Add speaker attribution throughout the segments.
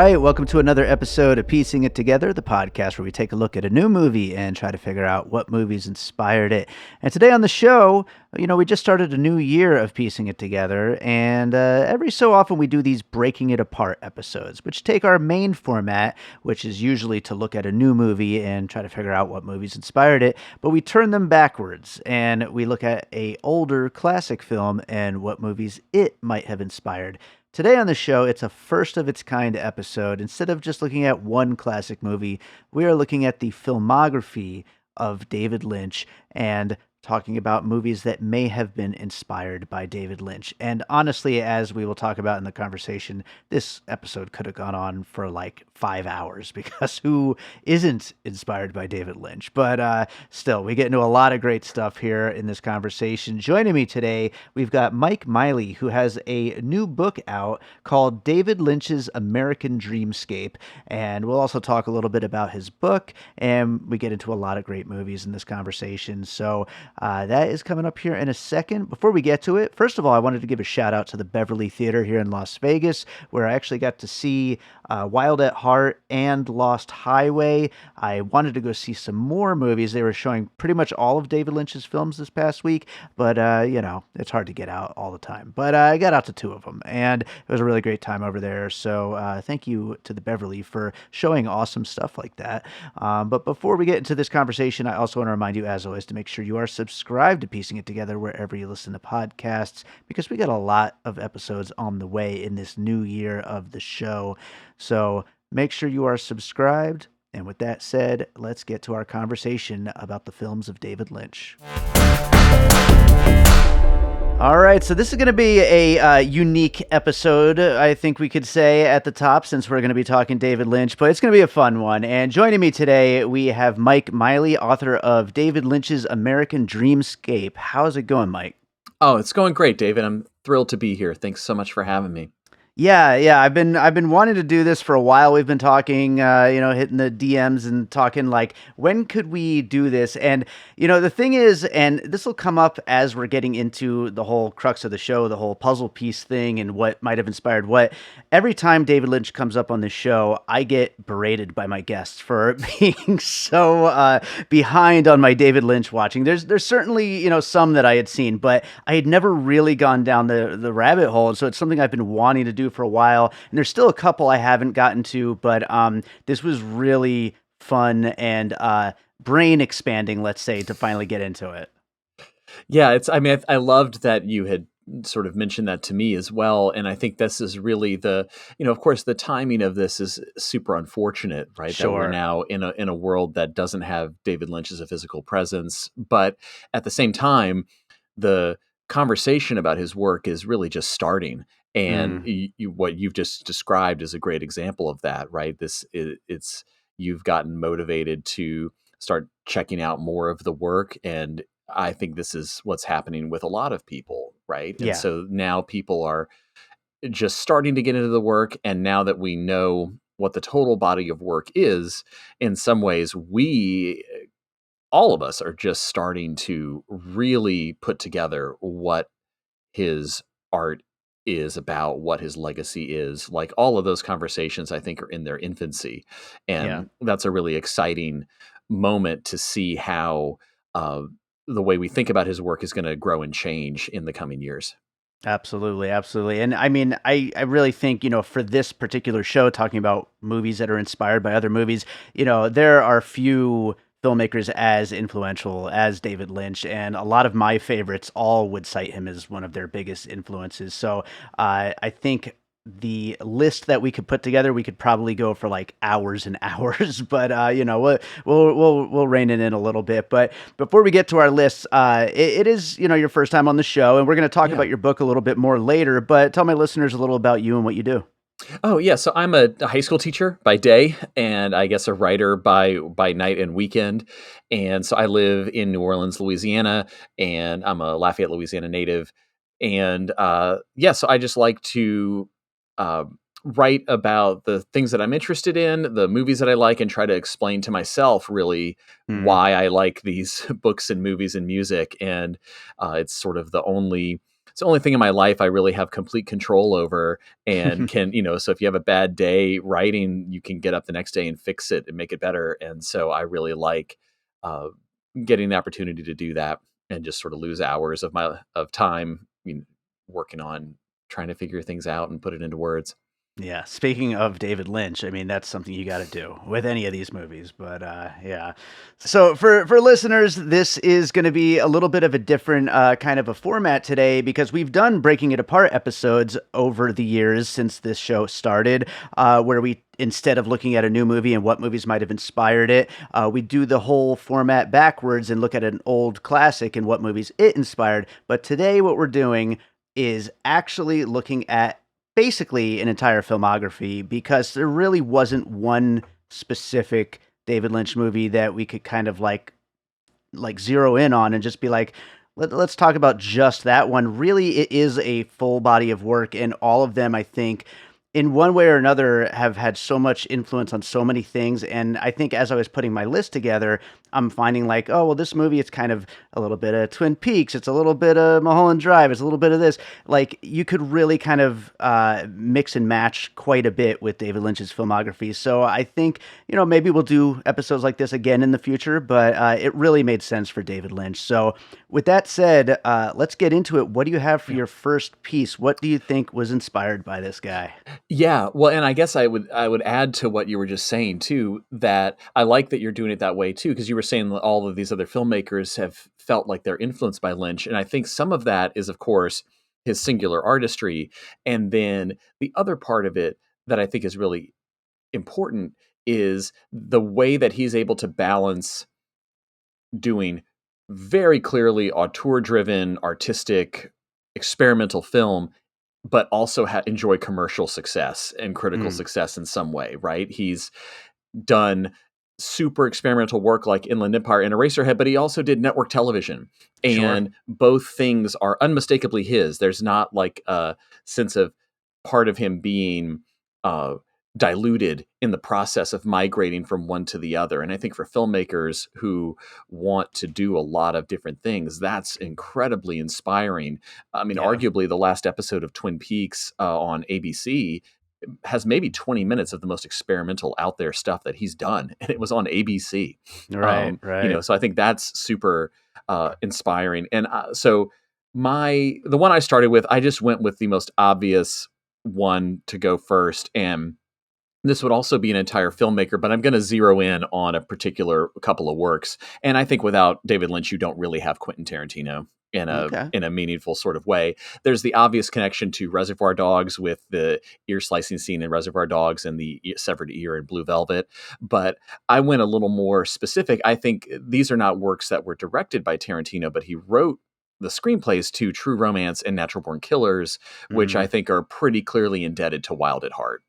Speaker 1: right, welcome to another episode of Piecing It Together, the podcast where we take a look at a new movie and try to figure out what movies inspired it. And today on the show, we just started a new year of Piecing It Together, and every so often we do these Breaking It Apart episodes, which take our main format, which is usually to look at a new movie and try to figure out what movies inspired it, but we turn them backwards, and we look at a older classic film and what movies it might have inspired. Today on the show, it's a first of its kind episode. Instead of just looking at one classic movie, we are looking at the filmography of David Lynch and talking about movies that may have been inspired by David Lynch. And honestly, as we will talk about in the conversation, this episode could have gone on for like 5 hours because who isn't inspired by David Lynch? But still, we get into a lot of great stuff here in this conversation. Joining me today, we've got Mike Miley, who has a new book out called David Lynch's American Dreamscape. And we'll also talk a little bit about his book, and we get into a lot of great movies in this conversation. So that is coming up here in a second. Before we get to it, first of all, I wanted to give a shout out to the Beverly Theater here in Las Vegas, where I actually got to see Wild at Heart and Lost Highway. I wanted to go see some more movies. They were showing pretty much all of David Lynch's films this past week, but it's hard to get out all the time. But I got out to 2 of them, and it was a really great time over there. So thank you to the Beverly for showing awesome stuff like that. But before we get into this conversation, I also want to remind you, as always, to make sure you are subscribed to Piecing It Together wherever you listen to podcasts, because we got a lot of episodes on the way in this new year of the show. So make sure you are subscribed. And with that said, let's get to our conversation about the films of David Lynch. All right, so this is going to be a unique episode, I think we could say at the top, since we're going to be talking David Lynch, but it's going to be a fun one. And joining me today, we have Mike Miley, author of David Lynch's American Dreamscape. How's it going, Mike?
Speaker 2: Oh, it's going great, David. I'm thrilled to be here. Thanks so much for having me.
Speaker 1: Yeah. I've been wanting to do this for a while. We've been talking, hitting the DMs and talking like, when could we do this? And, the thing is, and this will come up as we're getting into the whole crux of the show, the whole puzzle piece thing and what might have inspired what. Every time David Lynch comes up on the show, I get berated by my guests for being so behind on my David Lynch watching. There's certainly, some that I had seen, but I had never really gone down the rabbit hole. And so it's something I've been wanting to do for a while, and there's still a couple I haven't gotten to, but this was really fun and brain expanding, let's say, to finally get into it.
Speaker 2: Yeah, I loved that you had sort of mentioned that to me as well, and I think this is really of course, the timing of this is super unfortunate, right?
Speaker 1: Sure.
Speaker 2: That we're now in a world that doesn't have David Lynch as a physical presence, but at the same time, the conversation about his work is really just starting. And what you've just described is a great example of that, right? You've gotten motivated to start checking out more of the work, and I think this is what's happening with a lot of people, right?
Speaker 1: Yeah.
Speaker 2: And so now people are just starting to get into the work, and now that we know what the total body of work is, in some ways, all of us are just starting to really put together what his art is about, what his legacy is. Like, all of those conversations, I think, are in their infancy. And that's a really exciting moment to see how the way we think about his work is going to grow and change in the coming years.
Speaker 1: Absolutely. And I mean, I really think, for this particular show, talking about movies that are inspired by other movies, there are few filmmakers as influential as David Lynch, and a lot of my favorites all would cite him as one of their biggest influences. So I think the list that we could put together, we could probably go for like hours and hours, but we'll rein it in a little bit. But before we get to our lists, it is your first time on the show, and we're going to talk about your book a little bit more later. But tell my listeners a little about you and what you do.
Speaker 2: Oh, yeah. So I'm a high school teacher by day, and I guess a writer by night and weekend. And so I live in New Orleans, Louisiana, and I'm a Lafayette, Louisiana native. And so I just like to write about the things that I'm interested in, the movies that I like, and try to explain to myself really why I like these books and movies and music. And it's sort of the only it's the only thing in my life I really have complete control over, and can, so if you have a bad day writing, you can get up the next day and fix it and make it better. And so I really like uh, getting the opportunity to do that and just sort of lose hours of time, working on trying to figure things out and put it into words.
Speaker 1: Yeah, speaking of David Lynch, I mean that's something you got to do with any of these movies. But yeah, so for listeners, this is going to be a little bit of a different kind of a format today because we've done breaking it apart episodes over the years since this show started, where we instead of looking at a new movie and what movies might have inspired it, we do the whole format backwards and look at an old classic and what movies it inspired. But today, what we're doing is actually looking at basically an entire filmography because there really wasn't one specific David Lynch movie that we could kind of like zero in on and just be like, let's talk about just that one. Really, it is a full body of work, and all of them, I think, in one way or another, have had so much influence on so many things. And I think as I was putting my list together, I'm finding like, oh, well, this movie, it's kind of a little bit of Twin Peaks. It's a little bit of Mulholland Drive. It's a little bit of this. Like, you could really kind of mix and match quite a bit with David Lynch's filmography. So I think, maybe we'll do episodes like this again in the future, but it really made sense for David Lynch. So with that said, let's get into it. What do you have for your first piece? What do you think was inspired by this guy?
Speaker 2: Yeah, well, and I guess I would add to what you were just saying too, that I like that you're doing it that way too, because you were saying that all of these other filmmakers have felt like they're influenced by Lynch, and I think some of that is, of course, his singular artistry, and then the other part of it that I think is really important is the way that he's able to balance doing very clearly auteur-driven, artistic, experimental film, but also enjoy commercial success and critical
Speaker 1: Mm,
Speaker 2: success in some way, right? He's done super experimental work like Inland Empire and Eraserhead, but he also did network television.
Speaker 1: sure.
Speaker 2: And both things are unmistakably his. There's not like a sense of part of him being uh, diluted in the process of migrating from one to the other. And I think for filmmakers who want to do a lot of different things, that's incredibly inspiring. I mean,
Speaker 1: Yeah.
Speaker 2: arguably the last episode of Twin Peaks on ABC has maybe 20 minutes of the most experimental out there stuff that he's done. And it was on ABC.
Speaker 1: Right. Right.
Speaker 2: So I think that's super inspiring. And so the one I started with, I just went with the most obvious one to go first. And this would also be an entire filmmaker, but I'm going to zero in on a particular couple of works. And I think without David Lynch, you don't really have Quentin Tarantino
Speaker 1: Okay.
Speaker 2: in a meaningful sort of way. There's the obvious connection to Reservoir Dogs with the ear slicing scene in Reservoir Dogs and the severed ear in Blue Velvet. But I went a little more specific. I think these are not works that were directed by Tarantino, but he wrote the screenplays to True Romance and Natural Born Killers, which I
Speaker 1: Mm,
Speaker 2: think are pretty clearly indebted to Wild at Heart.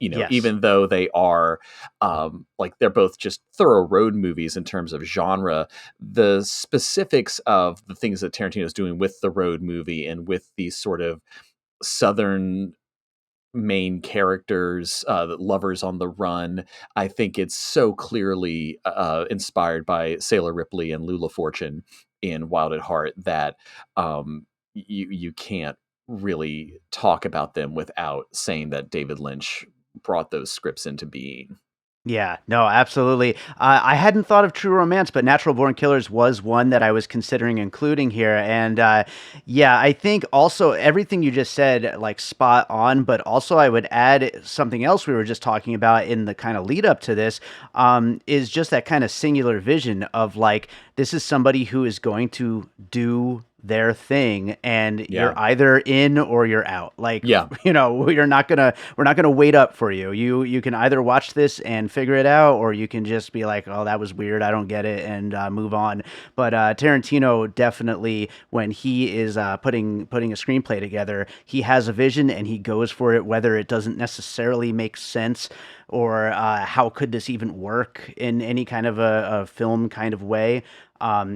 Speaker 1: yes.
Speaker 2: Even though they are like they're both just thorough road movies in terms of genre, the specifics of the things that Tarantino is doing with the road movie and with these sort of Southern main characters, lovers on the run, I think it's so clearly inspired by Sailor Ripley and Lula Fortune in Wild at Heart that you can't really talk about them without saying that David Lynch brought those scripts into being.
Speaker 1: Yeah, no, absolutely. I hadn't thought of True Romance, but Natural Born Killers was one that I was considering including here. And yeah, I think also everything you just said, like spot on, but also I would add something else we were just talking about in the kind of lead up to this, is just that kind of singular vision of like, this is somebody who is going to do their thing and
Speaker 2: Yeah.
Speaker 1: you're either in or you're out. Like,
Speaker 2: Yeah.
Speaker 1: we're not gonna wait up for you. You can either watch this and figure it out, or you can just be like, oh, that was weird, I don't get it, and move on. But Tarantino definitely, when he is putting a screenplay together, he has a vision and he goes for it, whether it doesn't necessarily make sense or how could this even work in any kind of a film kind of way.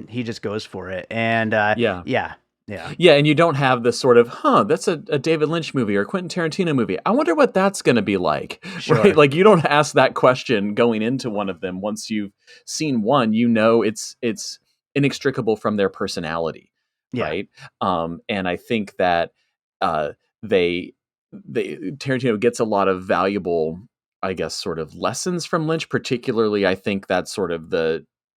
Speaker 1: He just goes for it. And
Speaker 2: Yeah.
Speaker 1: yeah, yeah,
Speaker 2: Yeah, and you don't have this sort of, that's a David Lynch movie or a Quentin Tarantino movie. I wonder what that's going to be like, right?
Speaker 1: sure.
Speaker 2: Like you don't ask that question going into one of them. Once you've seen one, it's inextricable from their personality,
Speaker 1: Yeah,
Speaker 2: right? And I think that uh, they Tarantino gets a lot of valuable, I guess, sort of lessons from Lynch. Particularly, I think that sort of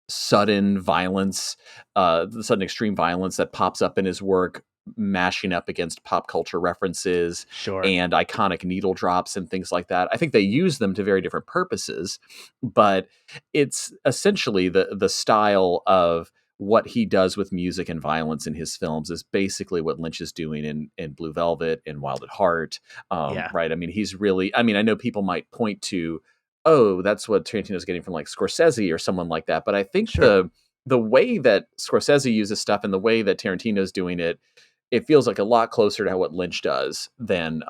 Speaker 2: sudden violence, the sudden extreme violence that pops up in his work, mashing up against pop culture references
Speaker 1: sure.
Speaker 2: and iconic needle drops and things like that. I think they use them to very different purposes, but it's essentially the style of what he does with music and violence in his films is basically what Lynch is doing in Blue Velvet and Wild at Heart.
Speaker 1: Yeah,
Speaker 2: Right. I mean, he's really, I mean, I know people might point to, oh, that's what Tarantino's getting from like Scorsese or someone like that. But I think
Speaker 1: sure.
Speaker 2: the way that Scorsese uses stuff and the way that Tarantino's doing it, it feels like a lot closer to what Lynch does than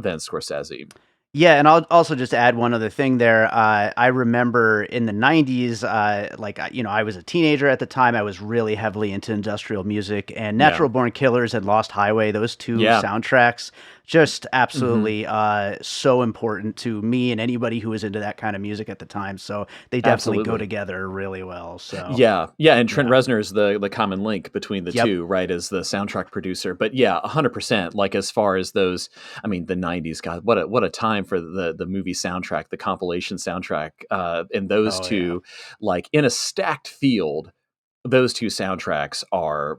Speaker 2: Scorsese.
Speaker 1: Yeah, and I'll also just add one other thing there. I remember in the '90s, I was a teenager at the time. I was really heavily into industrial music, and
Speaker 2: Yeah.
Speaker 1: Natural Born Killers and Lost Highway. Those two
Speaker 2: Yeah.
Speaker 1: soundtracks, just
Speaker 2: Hmm.
Speaker 1: absolutely so important to me and anybody who was into that kind of music at the time. So they definitely go
Speaker 2: Absolutely.
Speaker 1: together really well. So
Speaker 2: Yeah, yeah, and Trent
Speaker 1: yeah,
Speaker 2: Reznor is the common link between the
Speaker 1: yep.
Speaker 2: two, right, as the soundtrack producer. But yeah, 100%. Like as far as those, I mean, the '90s, God, what a time for the movie soundtrack, the compilation soundtrack, and those
Speaker 1: Oh yeah.
Speaker 2: two, like in a stacked field, those two soundtracks are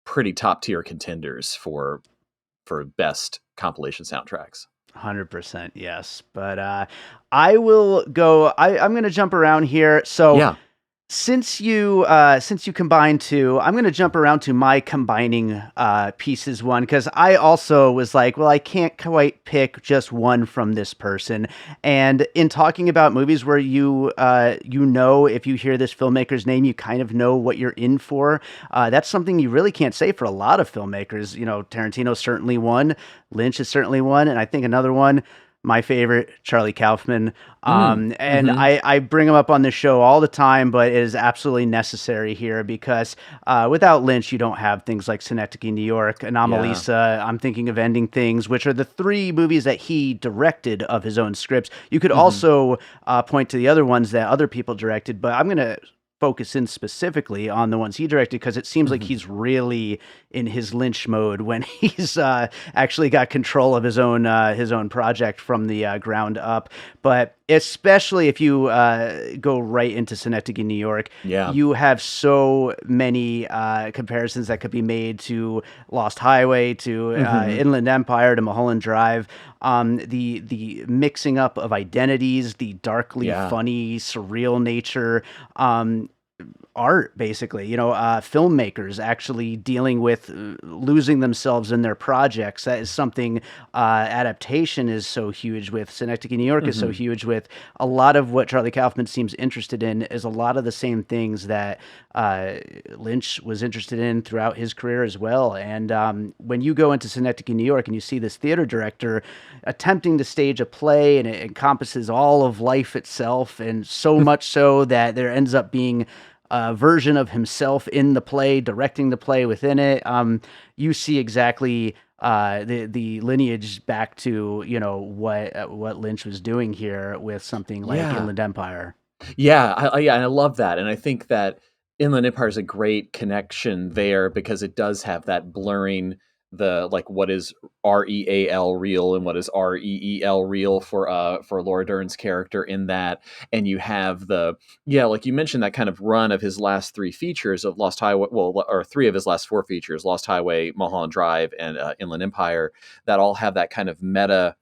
Speaker 2: pretty top tier contenders for best compilation soundtracks.
Speaker 1: 100% yes. But I will go. I'm going to jump around here. So
Speaker 2: Yeah.
Speaker 1: since you combined two, I'm going to jump around to my combining pieces one because I also was like, well, I can't quite pick just one from this person. And in talking about movies where if you hear this filmmaker's name, you kind of know what you're in for. That's something you really can't say for a lot of filmmakers. You know, Tarantino's certainly one, Lynch is certainly one, and I think another one, my favorite, Charlie Kaufman.
Speaker 2: Mm,
Speaker 1: And
Speaker 2: hmm.
Speaker 1: I bring him up on the show all the time, but it is absolutely necessary here because without Lynch, you don't have things like Synecdoche, New York,
Speaker 2: Yeah.
Speaker 1: Anomalisa. I'm thinking of Ending Things, which are the three movies that he directed of his own scripts. You could
Speaker 2: Hmm.
Speaker 1: also point to the other ones that other people directed, but I'm going to focus in specifically on the ones he directed because it seems like
Speaker 2: Hmm.
Speaker 1: he's really in his Lynch mode when he's actually got control of his own project from the ground up. But especially if you go right into Synecdoche, New York,
Speaker 2: Yeah.
Speaker 1: you have so many comparisons that could be made to Lost Highway, to
Speaker 2: Hmm.
Speaker 1: Inland Empire, to Mulholland Drive. The mixing up of identities, the darkly
Speaker 2: Yeah.
Speaker 1: funny, surreal nature. Um, Art basically, filmmakers actually dealing with losing themselves in their projects. That is something adaptation is so huge with. Synecdoche, New York is so
Speaker 2: Hmm.
Speaker 1: huge with. A lot of what Charlie Kaufman seems interested in is a lot of the same things that Lynch was interested in throughout his career as well. And when you go into Synecdoche, New York, and you see this theater director attempting to stage a play, and it encompasses all of life itself, and so much so that there ends up being a version of himself in the play, directing the play within it. You see exactly the lineage back to what Lynch was doing here with something like
Speaker 2: Yeah.
Speaker 1: Inland Empire.
Speaker 2: Yeah, yeah, and I love that, and I think that Inland Empire is a great connection there because it does have that blurring the like what is real real and what is reel real for Laura Dern's character in that, and you have the yeah like you mentioned that kind of run of his last three features of Lost Highway, well, or three of his last four features, Lost Highway, Mulholland Drive, and Inland Empire, that all have that kind of meta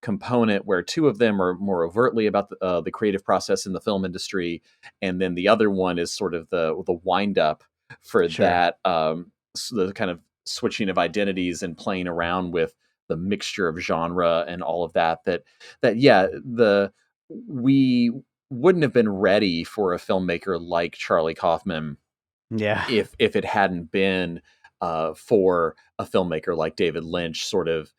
Speaker 2: component where two of them are more overtly about the creative process in the film industry, and then the other one is sort of the wind up for
Speaker 1: Sure.
Speaker 2: that the kind of switching of identities and playing around with the mixture of genre and all of that yeah the we wouldn't have been ready for a filmmaker like Charlie Kaufman
Speaker 1: Yeah.
Speaker 2: if it hadn't been for a filmmaker like David Lynch, sort of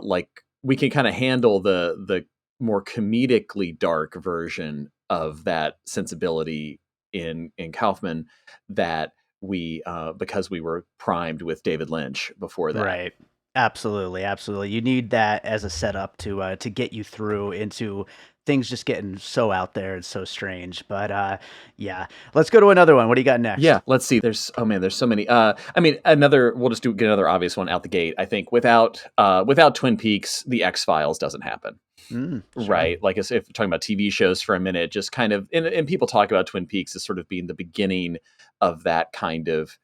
Speaker 2: like we can kind of handle the more comedically dark version of that sensibility in Kaufman that we because we were primed with David Lynch before that.
Speaker 1: Right. Absolutely, absolutely. You need that as a setup to get you through into things just getting so out there and so strange. But yeah, let's go to another one. What do you got next?
Speaker 2: Yeah, let's see. There's so many. I mean, we'll just get another obvious one out the gate. I think without Twin Peaks, the X-Files doesn't happen.
Speaker 1: Sure.
Speaker 2: Right. Like if we're talking about TV shows for a minute, just kind of, and people talk about Twin Peaks as sort of being the beginning of that kind of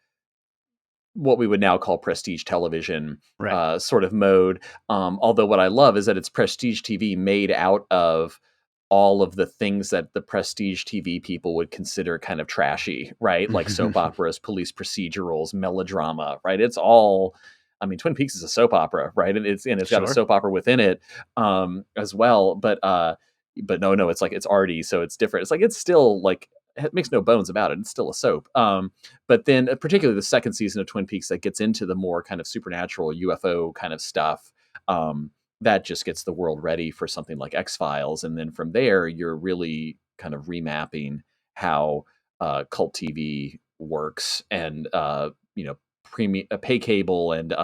Speaker 2: what we would now call prestige television
Speaker 1: Right.
Speaker 2: sort of mode. Although what I love is that it's prestige TV made out of all of the things that the prestige TV people would consider kind of trashy, right? Like soap operas, police procedurals, melodrama, right? It's all, I mean, Twin Peaks is a soap opera, right? And it's got a
Speaker 1: Sure.
Speaker 2: soap opera within it as well. But no, it's like it's arty, so it's different. It's like it's still like it makes no bones about it. It's still a soap. But then particularly the second season of Twin Peaks that gets into the more kind of supernatural UFO kind of stuff. That just gets the world ready for something like X-Files. And then from there, you're really kind of remapping how cult TV works and, premium pay cable and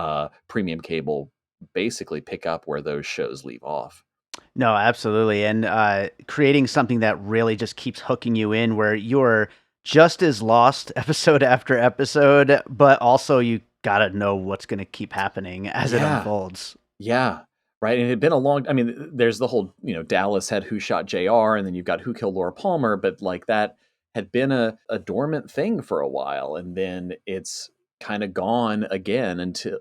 Speaker 2: premium cable basically pick up where those shows leave off.
Speaker 1: No, absolutely. And creating something that really just keeps hooking you in where you're just as lost episode after episode, but also you got to know what's going to keep happening as it
Speaker 2: Yeah.
Speaker 1: unfolds.
Speaker 2: Yeah. Right. And it had been a long, I mean, there's the whole, Dallas had Who Shot JR, and then you've got Who Killed Laura Palmer, but like that had been a dormant thing for a while. And then it's kind of gone again until,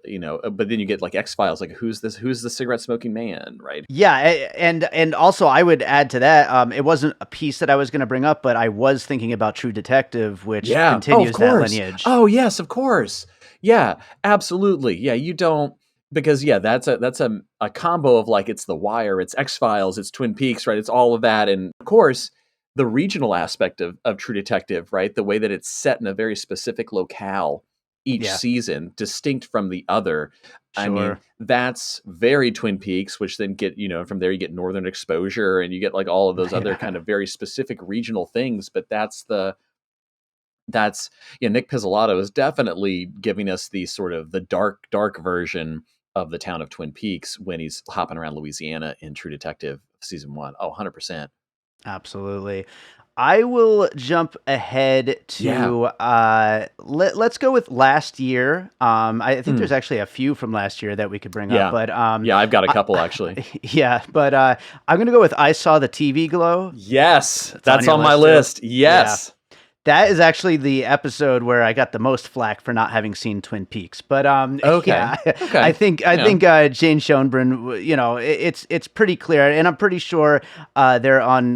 Speaker 2: but then you get like X-Files, like who's the cigarette smoking man, right?
Speaker 1: Yeah, and also I would add to that, it wasn't a piece that I was going to bring up, but I was thinking about True Detective, which
Speaker 2: Yeah.
Speaker 1: continues
Speaker 2: Of
Speaker 1: that
Speaker 2: course.
Speaker 1: lineage.
Speaker 2: Oh, yes, of course. Yeah, absolutely. Yeah, you don't, because that's a combo of like it's The Wire, it's X-Files, it's Twin Peaks, right? It's all of that. And of course, the regional aspect of True Detective, right? The way that it's set in a very specific locale each
Speaker 1: Yeah,
Speaker 2: season, distinct from the other. I mean,
Speaker 1: sure.
Speaker 2: that's very Twin Peaks, which then get, from there you get Northern Exposure and you get like all of those other
Speaker 1: Yeah.
Speaker 2: kind of very specific regional things. But Nick Pizzolatto is definitely giving us the sort of the dark version of the town of Twin Peaks when he's hopping around Louisiana in True Detective season 1. Oh, 100%.
Speaker 1: Absolutely. I will jump ahead
Speaker 2: Yeah.
Speaker 1: to let's go with last year. I think
Speaker 2: Hmm.
Speaker 1: there's actually a few from last year that we could bring up,
Speaker 2: Yeah.
Speaker 1: but
Speaker 2: Yeah, I've got a couple actually.
Speaker 1: yeah, but I'm gonna go with I Saw the TV Glow.
Speaker 2: Yes,
Speaker 1: It's
Speaker 2: that's
Speaker 1: your
Speaker 2: on my
Speaker 1: too?
Speaker 2: list.
Speaker 1: Yeah.
Speaker 2: Yes.
Speaker 1: That is actually the episode where I got the most flack for not having seen Twin Peaks. But
Speaker 2: Okay.
Speaker 1: yeah,
Speaker 2: Okay.
Speaker 1: I think
Speaker 2: Yeah.
Speaker 1: Jane Schoenbrunn, it's pretty clear, and I'm pretty sure they're on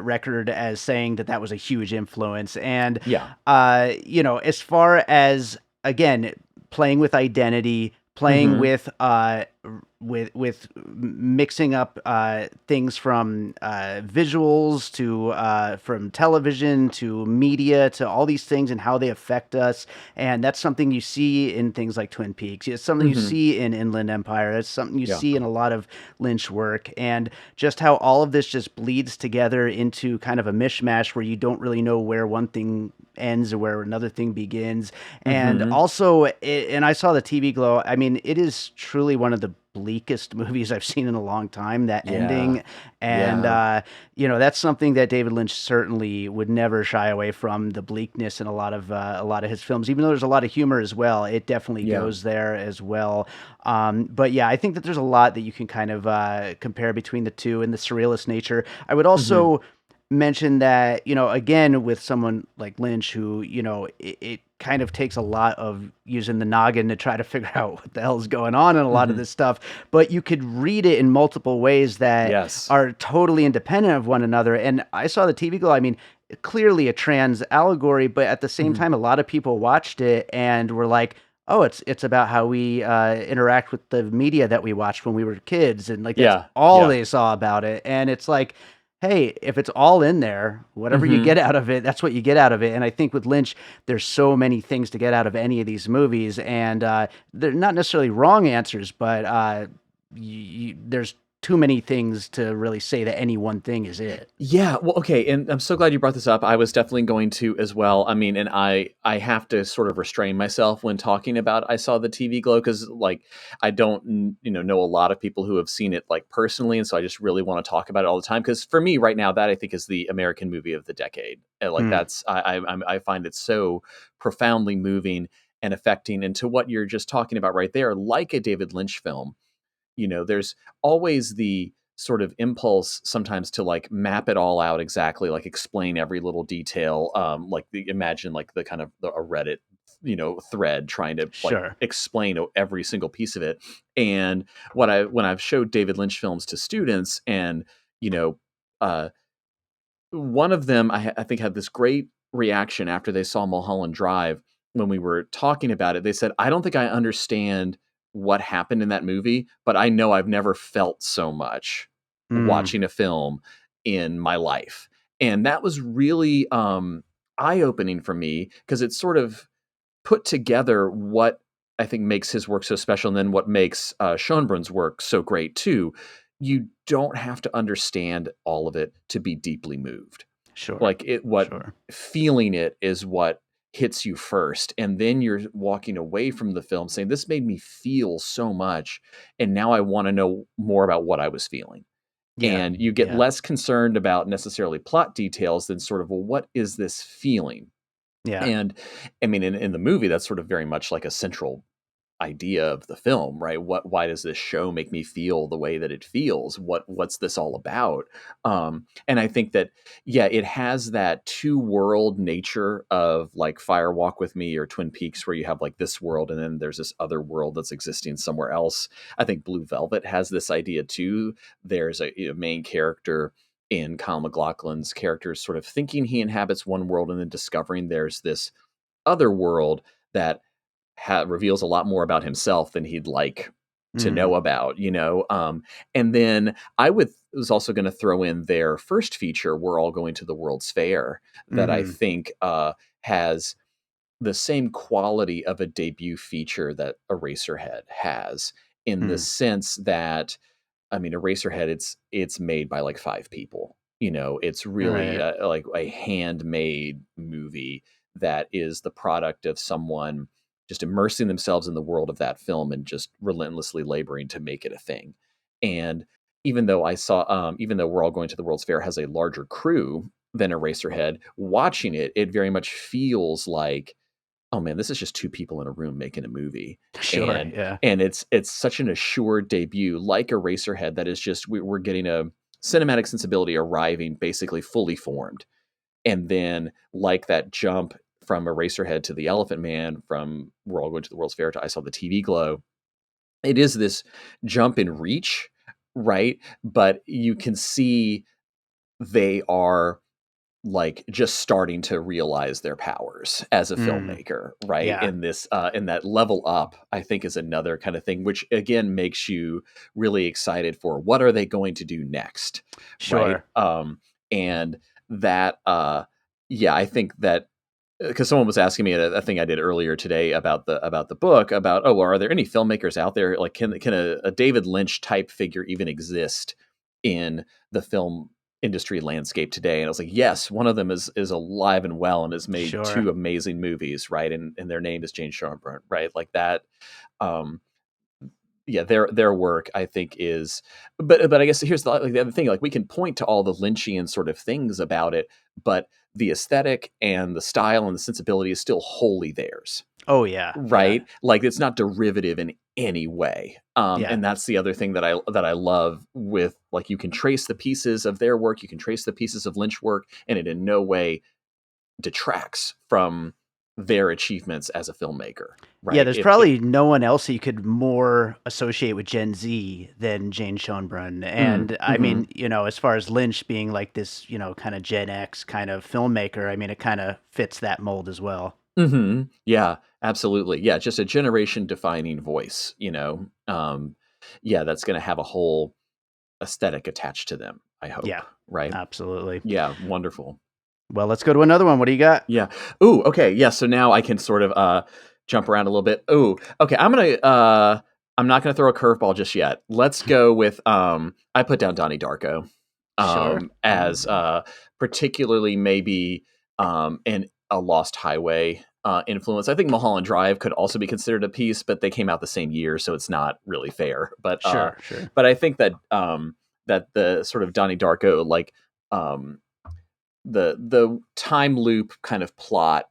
Speaker 1: record as saying that was a huge influence. And
Speaker 2: Yeah.
Speaker 1: as far as again playing with identity, playing
Speaker 2: Mhm.
Speaker 1: with mixing up things from visuals to from television to media to all these things and how they affect us. And that's something you see in things like Twin Peaks. It's something you
Speaker 2: Mhm.
Speaker 1: see in Inland Empire. It's something you
Speaker 2: Yeah.
Speaker 1: see in a lot of Lynch work. And just how all of this just bleeds together into kind of a mishmash where you don't really know where one thing ends or where another thing begins. And
Speaker 2: Mhm.
Speaker 1: also, and I Saw the TV Glow. I mean, it is truly one of the bleakest movies I've seen in a long time, that
Speaker 2: Yeah.
Speaker 1: ending. And,
Speaker 2: Yeah.
Speaker 1: that's something that David Lynch certainly would never shy away from, the bleakness in a lot of his films, even though there's a lot of humor as well. It definitely
Speaker 2: Yeah.
Speaker 1: goes there as well. But yeah, I think that there's a lot that you can kind of compare between the two and the surrealist nature. I would also mention that, again, with someone like Lynch, who, it kind of takes a lot of using the noggin to try to figure out what the hell is going on in a lot of
Speaker 2: Mhm.
Speaker 1: this stuff, but you could read it in multiple ways that
Speaker 2: Yes.
Speaker 1: are totally independent of one another. And I Saw the TV Glow. I mean, clearly a trans allegory, but at the same
Speaker 2: Mhm.
Speaker 1: time, a lot of people watched it and were like, oh, it's about how we interact with the media that we watched when we were kids. And like, that's
Speaker 2: Yeah.
Speaker 1: all
Speaker 2: Yeah.
Speaker 1: they saw about it. And it's like, hey, if it's all in there, whatever you
Speaker 2: Mhm.
Speaker 1: get out of it, that's what you get out of it. And I think with Lynch, there's so many things to get out of any of these movies, and they're not necessarily wrong answers, but there's too many things to really say that any one thing is it.
Speaker 2: Yeah, well, okay, and I'm so glad you brought this up. I was definitely going to as well. I mean, and I have to sort of restrain myself when talking about I saw the TV glow because like I don't know a lot of people who have seen it like personally, and so I just really want to talk about it all the time because for me right now that I think is the American movie of the decade. And, like
Speaker 1: Mm,
Speaker 2: that's I find it so profoundly moving and affecting. And to what you're just talking about right there, like a David Lynch film, there's always the sort of impulse sometimes to like map it all out exactly, like explain every little detail. Imagine like the kind of a Reddit, thread trying to like
Speaker 1: sure.
Speaker 2: explain every single piece of it. And when I've showed David Lynch films to students, and you know, uh, one of them I think had this great reaction after they saw Mulholland Drive. When we were talking about it, they said, "I don't think I understand what happened in that movie, but I know I've never felt so much
Speaker 1: Mm,
Speaker 2: watching a film in my life." And that was really eye-opening for me because it sort of put together what I think makes his work so special, and then what makes Schoenbrun's work so great too. You don't have to understand all of it to be deeply moved.
Speaker 1: sure.
Speaker 2: Like what
Speaker 1: Sure.
Speaker 2: feeling it is what hits you first, and then you're walking away from the film saying, "This made me feel so much, and now I want to know more about what I was feeling."
Speaker 1: Yeah.
Speaker 2: And you get
Speaker 1: Yeah.
Speaker 2: less concerned about necessarily plot details than sort of, well, what is this feeling?
Speaker 1: Yeah.
Speaker 2: And I mean, in the movie, that's sort of very much like a central idea of the film, right? Why does this show make me feel the way that it feels? What's this all about? And I think that, yeah, it has that two world nature of like Fire Walk with Me or Twin Peaks, where you have like this world and then there's this other world that's existing somewhere else. I think Blue Velvet has this idea too. There's a main character in Kyle MacLachlan's character sort of thinking he inhabits one world and then discovering there's this other world that reveals a lot more about himself than he'd like to
Speaker 1: Mm,
Speaker 2: know about, and then was also going to throw in their first feature, We're All Going to the World's Fair, that I
Speaker 1: mhm.
Speaker 2: think has the same quality of a debut feature that Eraserhead has, in the
Speaker 1: Mm.
Speaker 2: sense that, I mean, Eraserhead, it's made by like five people. It's really
Speaker 1: Right.
Speaker 2: like a handmade movie that is the product of someone just immersing themselves in the world of that film and just relentlessly laboring to make it a thing. And even though We're All Going to the World's Fair has a larger crew than Eraserhead, watching it, it very much feels like, oh man, this is just two people in a room making a movie.
Speaker 1: Sure.
Speaker 2: and
Speaker 1: Yeah.
Speaker 2: and it's such an assured debut, like Eraserhead, that is just we're getting a cinematic sensibility arriving basically fully formed. And then, like that jump from Eraserhead to The Elephant Man, from We're All Going to the World's Fair to I Saw the TV Glow, it is this jump in reach, right? But you can see they are like just starting to realize their powers as a
Speaker 1: Mm.
Speaker 2: filmmaker, right?
Speaker 1: Yeah.
Speaker 2: In that level up, I think, is another kind of thing, which again makes you really excited for what are they going to do next, right?
Speaker 1: Sure.
Speaker 2: And that, yeah, I think that because someone was asking me a thing I did earlier today about the book, about, oh, well, are there any filmmakers out there, like can a David Lynch type figure even exist in the film industry landscape today? And I was like, yes, one of them is alive and well and has made
Speaker 1: Sure.
Speaker 2: two amazing movies, right? And their name is Jane Schoenbrun, right? Like that. Um, yeah, their work, I think, is, but I guess here's the other thing, like we can point to all the Lynchian sort of things about it, but the aesthetic and the style and the sensibility is still wholly theirs,
Speaker 1: Oh, yeah. Yeah.
Speaker 2: right? Like it's not derivative in any way.
Speaker 1: Yeah.
Speaker 2: And that's the other thing that I love with, like, you can trace the pieces of their work, you can trace the pieces of Lynch work, and it in no way detracts from their achievements as a filmmaker,
Speaker 1: Yeah,
Speaker 2: right?
Speaker 1: there's
Speaker 2: It
Speaker 1: probably no one else you could more associate with Gen Z than Jane Schoenbrun.
Speaker 2: mm,
Speaker 1: And I
Speaker 2: mhm.
Speaker 1: mean, as far as Lynch being like this, kind of Gen X kind of filmmaker, I mean, it kind of fits that mold as well.
Speaker 2: Yeah, absolutely. Yeah, just a generation defining voice, yeah, that's gonna have a whole aesthetic attached to them, I
Speaker 1: Yeah,
Speaker 2: hope, right?
Speaker 1: absolutely.
Speaker 2: Yeah, wonderful.
Speaker 1: Well, let's go to another one. What do you got?
Speaker 2: Yeah. Ooh, okay, yeah, so now I can sort of, jump around a little bit. Ooh, okay, I'm gonna, I'm not going to throw a curveball just yet. Let's go with I put down Donnie Darko
Speaker 1: Sure.
Speaker 2: as particularly maybe in a Lost Highway influence. I think Mulholland Drive could also be considered a piece, but they came out the same year, so it's not really fair.
Speaker 1: Sure. Sure.
Speaker 2: But I think that that the sort of Donnie Darko, like um, the time loop kind of plot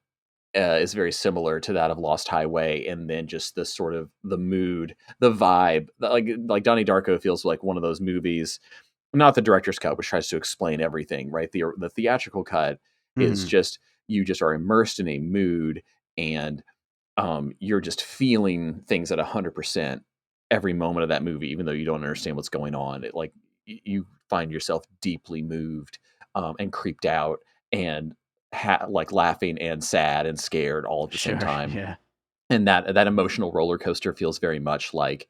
Speaker 2: is very similar to that of Lost Highway, and then just the sort of the mood, the vibe, like Donnie Darko feels like one of those movies, not the director's cut, which tries to explain everything, right? The theatrical cut is
Speaker 1: Hmm.
Speaker 2: just you just are immersed in a mood, and you're just feeling things at 100% every moment of that movie, even though you don't understand what's going on. You find yourself deeply moved and creeped out and like laughing and sad and scared all at the same
Speaker 1: Sure.
Speaker 2: time.
Speaker 1: Yeah.
Speaker 2: And that emotional roller coaster feels very much like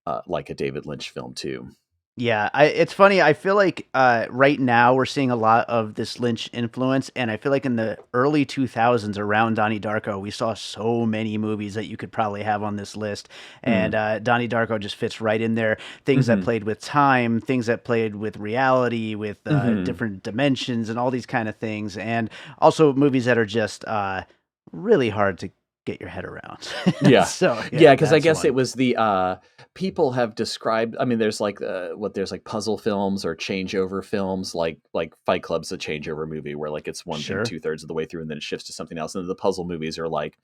Speaker 2: a David Lynch film too.
Speaker 1: Yeah, it's funny. I feel like right now we're seeing a lot of this Lynch influence, and I feel like in the early 2000s, around Donnie Darko, we saw so many movies that you could probably have on this list, and
Speaker 2: Mm.
Speaker 1: Donnie Darko just fits right in there. Things that
Speaker 2: Hmm.
Speaker 1: played with time, things that played with reality, with
Speaker 2: Hmm.
Speaker 1: different dimensions, and all these kind of things, and also movies that are just really hard to get your head around.
Speaker 2: Yeah.
Speaker 1: So
Speaker 2: Yeah,
Speaker 1: yeah,
Speaker 2: because I
Speaker 1: that's
Speaker 2: guess
Speaker 1: one.
Speaker 2: it was the people have described, I mean, there's like there's like puzzle films or changeover films, like Fight Club's a changeover movie where like it's one thing
Speaker 1: Sure.
Speaker 2: 2/3 of the way through and then it shifts to something else. And then the puzzle movies are like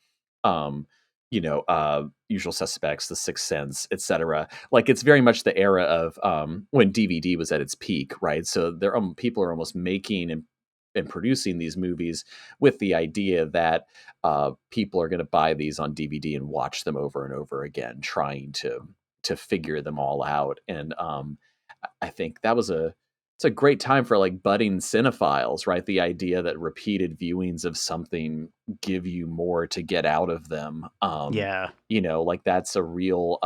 Speaker 2: um Usual Suspects, The Sixth Sense, etc. Like it's very much the era of when DVD was at its peak, right? So there people are almost making and producing these movies with the idea that people are going to buy these on DVD and watch them over and over again, trying to figure them all out. And I think that was it's a great time for like budding cinephiles, right? The idea that repeated viewings of something give you more to get out of them.
Speaker 1: Yeah.
Speaker 2: Like that's a real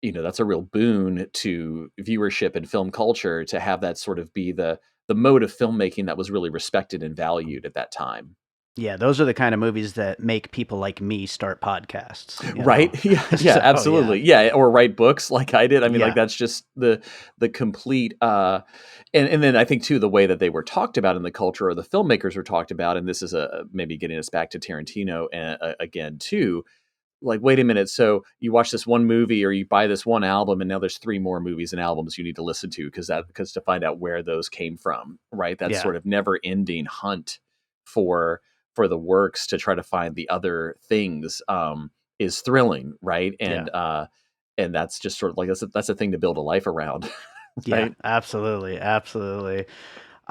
Speaker 2: that's a real boon to viewership and film culture to have that sort of be the mode of filmmaking that was really respected and valued at that time.
Speaker 1: Yeah, those are the kind of movies that make people like me start podcasts, you know?
Speaker 2: Right? Yeah, yeah,
Speaker 1: So, yeah.
Speaker 2: absolutely. Yeah, or write books like I did. I mean, like
Speaker 1: Yeah.
Speaker 2: that's just the complete and then I think too the way that they were talked about in the culture or the filmmakers were talked about, and this is a maybe getting us back to Tarantino again too. Like, wait a minute, so you watch this one movie or you buy this one album and now there's three more movies and albums you need to listen to because to find out where those came from, right? That
Speaker 1: Yeah.
Speaker 2: sort of never ending hunt for for the works to try to find the other things is thrilling, right?
Speaker 1: Yeah.
Speaker 2: And that's just sort of like that's a thing to build a life around.
Speaker 1: Yeah,
Speaker 2: Right.
Speaker 1: absolutely, absolutely.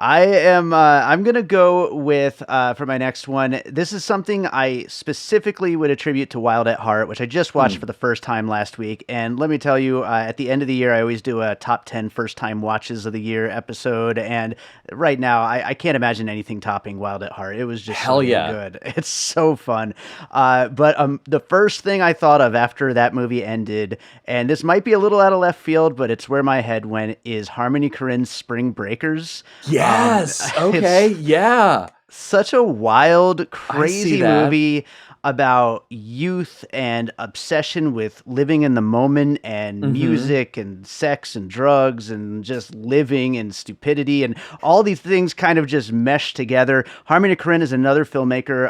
Speaker 1: I'm gonna go with for my next one. This is something I specifically would attribute to Wild at Heart, which I just watched
Speaker 2: Hmm.
Speaker 1: for the first time last week. And let me tell you, at the end of the year, I always do a top 10 first time watches of the year episode. And right now, I can't imagine anything topping Wild at Heart. It was just
Speaker 2: Hell
Speaker 1: so
Speaker 2: yeah.
Speaker 1: good. It's so fun. But the first thing I thought of after that movie ended, and this might be a little out of left field, but it's where my head went, is Harmony Korine's Spring Breakers.
Speaker 2: Yes. Okay.
Speaker 1: It's
Speaker 2: Yeah.
Speaker 1: such a wild,
Speaker 2: I see
Speaker 1: crazy
Speaker 2: that.
Speaker 1: movie about youth and obsession with living in the moment and
Speaker 2: Hmm.
Speaker 1: music and sex and drugs and just living and stupidity and all these things kind of just mesh together. Harmony Korine is another filmmaker.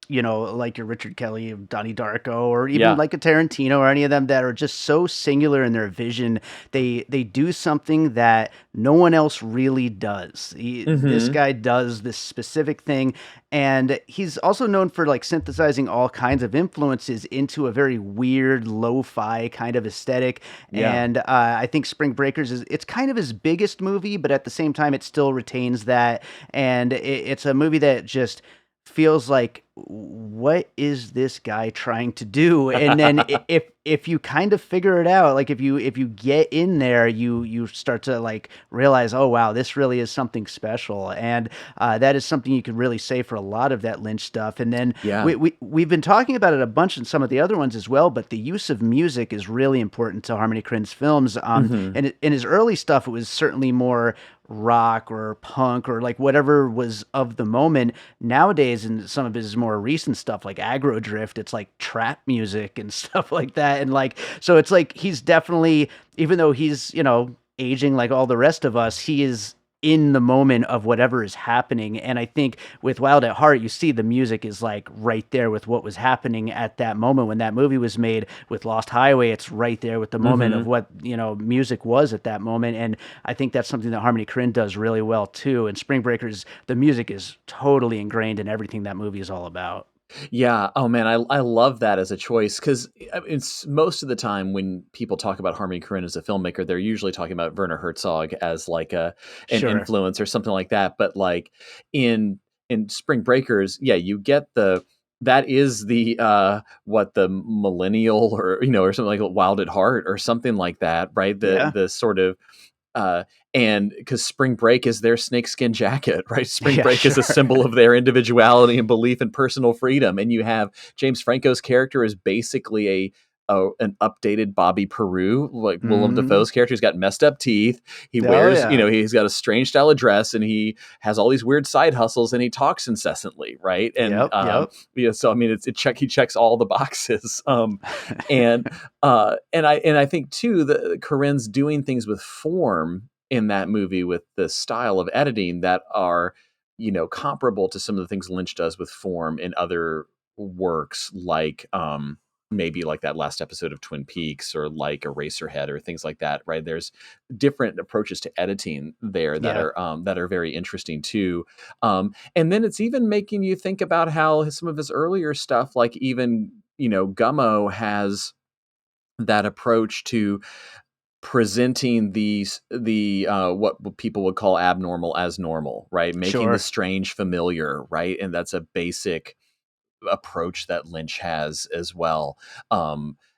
Speaker 1: Like your Richard Kelly, Donnie Darko, or even
Speaker 2: Yeah.
Speaker 1: like a Tarantino, or any of them that are just so singular in their vision. They do something that no one else really does. This
Speaker 2: Hmm.
Speaker 1: guy does this specific thing, and he's also known for like synthesizing all kinds of influences into a very weird lo-fi kind of aesthetic.
Speaker 2: Yeah.
Speaker 1: And I think Spring Breakers it's kind of his biggest movie, but at the same time, it still retains that. And it's a movie that just feels like, what is this guy trying to do? And then if you kind of figure it out, like if you get in there, you start to like realize, oh wow, this really is something special. And that is something you could really say for a lot of that Lynch stuff. And then
Speaker 2: Yeah.
Speaker 1: we've been talking about it a bunch in some of the other ones as well, but the use of music is really important to Harmony Korine's films.
Speaker 2: Hmm.
Speaker 1: And in his early stuff, it was certainly more rock or punk or like whatever was of the moment. Nowadays, in some of his more more recent stuff like aggro drift, it's like trap music and stuff like that. And like, so it's like he's definitely, even though he's, aging like all the rest of us, he is in the moment of whatever is happening. And I think with Wild at Heart, you see the music is like right there with what was happening at that moment when that movie was made. With Lost Highway, it's right there with the moment of
Speaker 2: Mm-hmm.
Speaker 1: what, music was at that moment. And I think that's something that Harmony Korine does really well too. And Spring Breakers, the music is totally ingrained in everything that movie is all about.
Speaker 2: Yeah. Oh man, I love that as a choice because it's most of the time when people talk about Harmony Korine as a filmmaker, they're usually talking about Werner Herzog as like an
Speaker 1: Sure.
Speaker 2: influence or something like that. But like in Spring Breakers, yeah, you get that is the what the millennial or or something like Wild at Heart or something like that, right?
Speaker 1: Yeah.
Speaker 2: The sort of uh, and because Spring Break is their snakeskin jacket, right? Spring
Speaker 1: Yeah,
Speaker 2: Break is a
Speaker 1: sure.
Speaker 2: symbol of their individuality and belief in personal freedom. And you have James Franco's character is basically an updated Bobby Peru, like Willem
Speaker 1: Hmm.
Speaker 2: Dafoe's character. He's got messed up teeth. He
Speaker 1: Oh,
Speaker 2: wears,
Speaker 1: yeah.
Speaker 2: he's got a strange style of dress, and he has all these weird side hustles, and he talks incessantly, right? And
Speaker 1: Yep. Yep.
Speaker 2: so I mean, he checks all the boxes. And and I think too that Corinne's doing things with form in that movie with the style of editing that are comparable to some of the things Lynch does with form in other works like maybe like that last episode of Twin Peaks or like Eraserhead or things like that, right? There's different approaches to editing there
Speaker 1: Yeah.
Speaker 2: that are very interesting too. And then it's even making you think about how some of his earlier stuff, like even Gummo has that approach to presenting the what people would call abnormal as normal, right? Making the
Speaker 1: Sure.
Speaker 2: strange familiar, right? And that's a basic approach that Lynch has as well.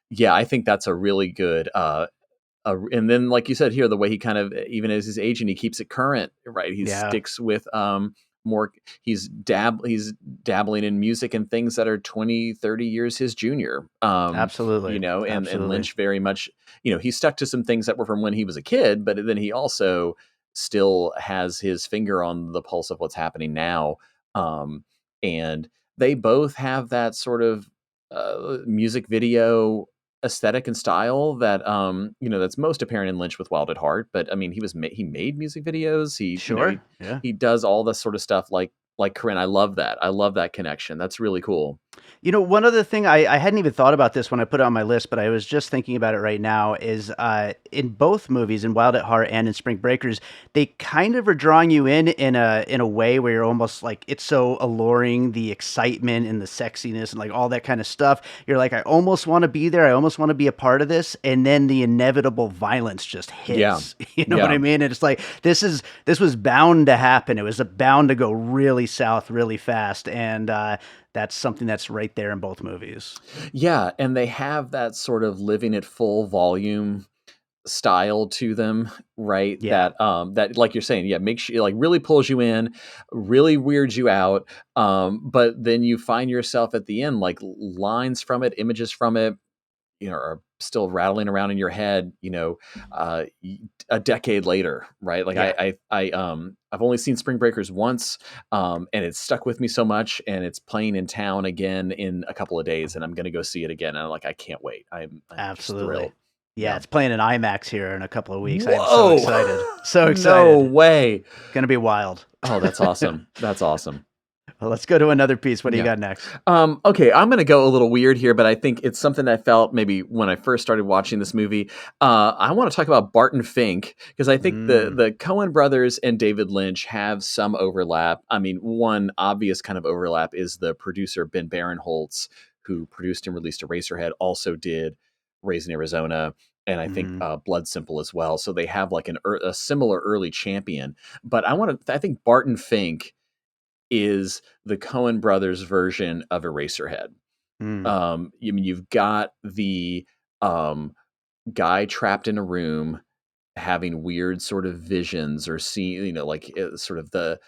Speaker 2: Yeah, I think that's a really good and then like you said here, the way he kind of, even as his agent, he keeps it current, right? He
Speaker 1: Yeah.
Speaker 2: sticks with more, he's dabbling in music and things that are 20, 30 years his junior.
Speaker 1: Absolutely.
Speaker 2: And
Speaker 1: Absolutely.
Speaker 2: Lynch very much, he stuck to some things that were from when he was a kid, but then he also still has his finger on the pulse of what's happening now. And they both have that sort of music video aesthetic and style that that's most apparent in Lynch with Wild at Heart. But I mean, he made music videos. He
Speaker 1: Sure. Yeah.
Speaker 2: he does all this sort of stuff like Corinne. I love that. I love that connection. That's really cool.
Speaker 1: One other thing I hadn't even thought about this when I put it on my list, but I was just thinking about it right now is in both movies, in Wild at Heart and in Spring Breakers, they kind of are drawing you in a way where you're almost like it's so alluring, the excitement and the sexiness and like all that kind of stuff. You're like, I almost want to be there. I almost want to be a part of this, and then the inevitable violence just
Speaker 2: Yeah,
Speaker 1: hits. You know what I
Speaker 2: yeah.
Speaker 1: mean? And it's like this was bound to happen. It was bound to go really south really fast, and that's something that's right there in both movies.
Speaker 2: Yeah, and they have that sort of living at full volume style to them, right?
Speaker 1: Yeah,
Speaker 2: That like you're saying, yeah, makes you like really pulls you in, really weirds you out. But then you find yourself at the end, like lines from it, images from it, are still rattling around in your head, a decade later, right? Like
Speaker 1: yeah.
Speaker 2: I've only seen Spring Breakers once, and it's stuck with me so much, and it's playing in town again in a couple of days, and I'm gonna go see it again. And I'm like, I can't wait. I'm just
Speaker 1: Absolutely.
Speaker 2: thrilled.
Speaker 1: Yeah,
Speaker 2: Yeah.
Speaker 1: it's playing in IMAX here in a couple of weeks. I am so
Speaker 2: Whoa!
Speaker 1: excited. So
Speaker 2: No
Speaker 1: excited.
Speaker 2: way.
Speaker 1: Gonna be wild.
Speaker 2: Oh, that's awesome. That's awesome.
Speaker 1: Well, let's go to another piece. What do you
Speaker 2: Yeah.
Speaker 1: got next?
Speaker 2: Okay, I'm going to go a little weird here, but I think it's something I felt maybe when I first started watching this movie. I want to talk about Barton Fink because I think the
Speaker 1: Mm,
Speaker 2: the Coen brothers and David Lynch have some overlap. I mean, one obvious kind of overlap is the producer Ben Barenholtz, who produced and released Eraserhead, also did Raising Arizona, and I think
Speaker 1: mm,
Speaker 2: Blood Simple as well. So they have like a similar early champion. But I think Barton Fink is the Coen brothers version of Eraserhead.
Speaker 1: mm.
Speaker 2: I mean, you've got the um, guy trapped in a room having weird sort of visions or seeing, like sort of the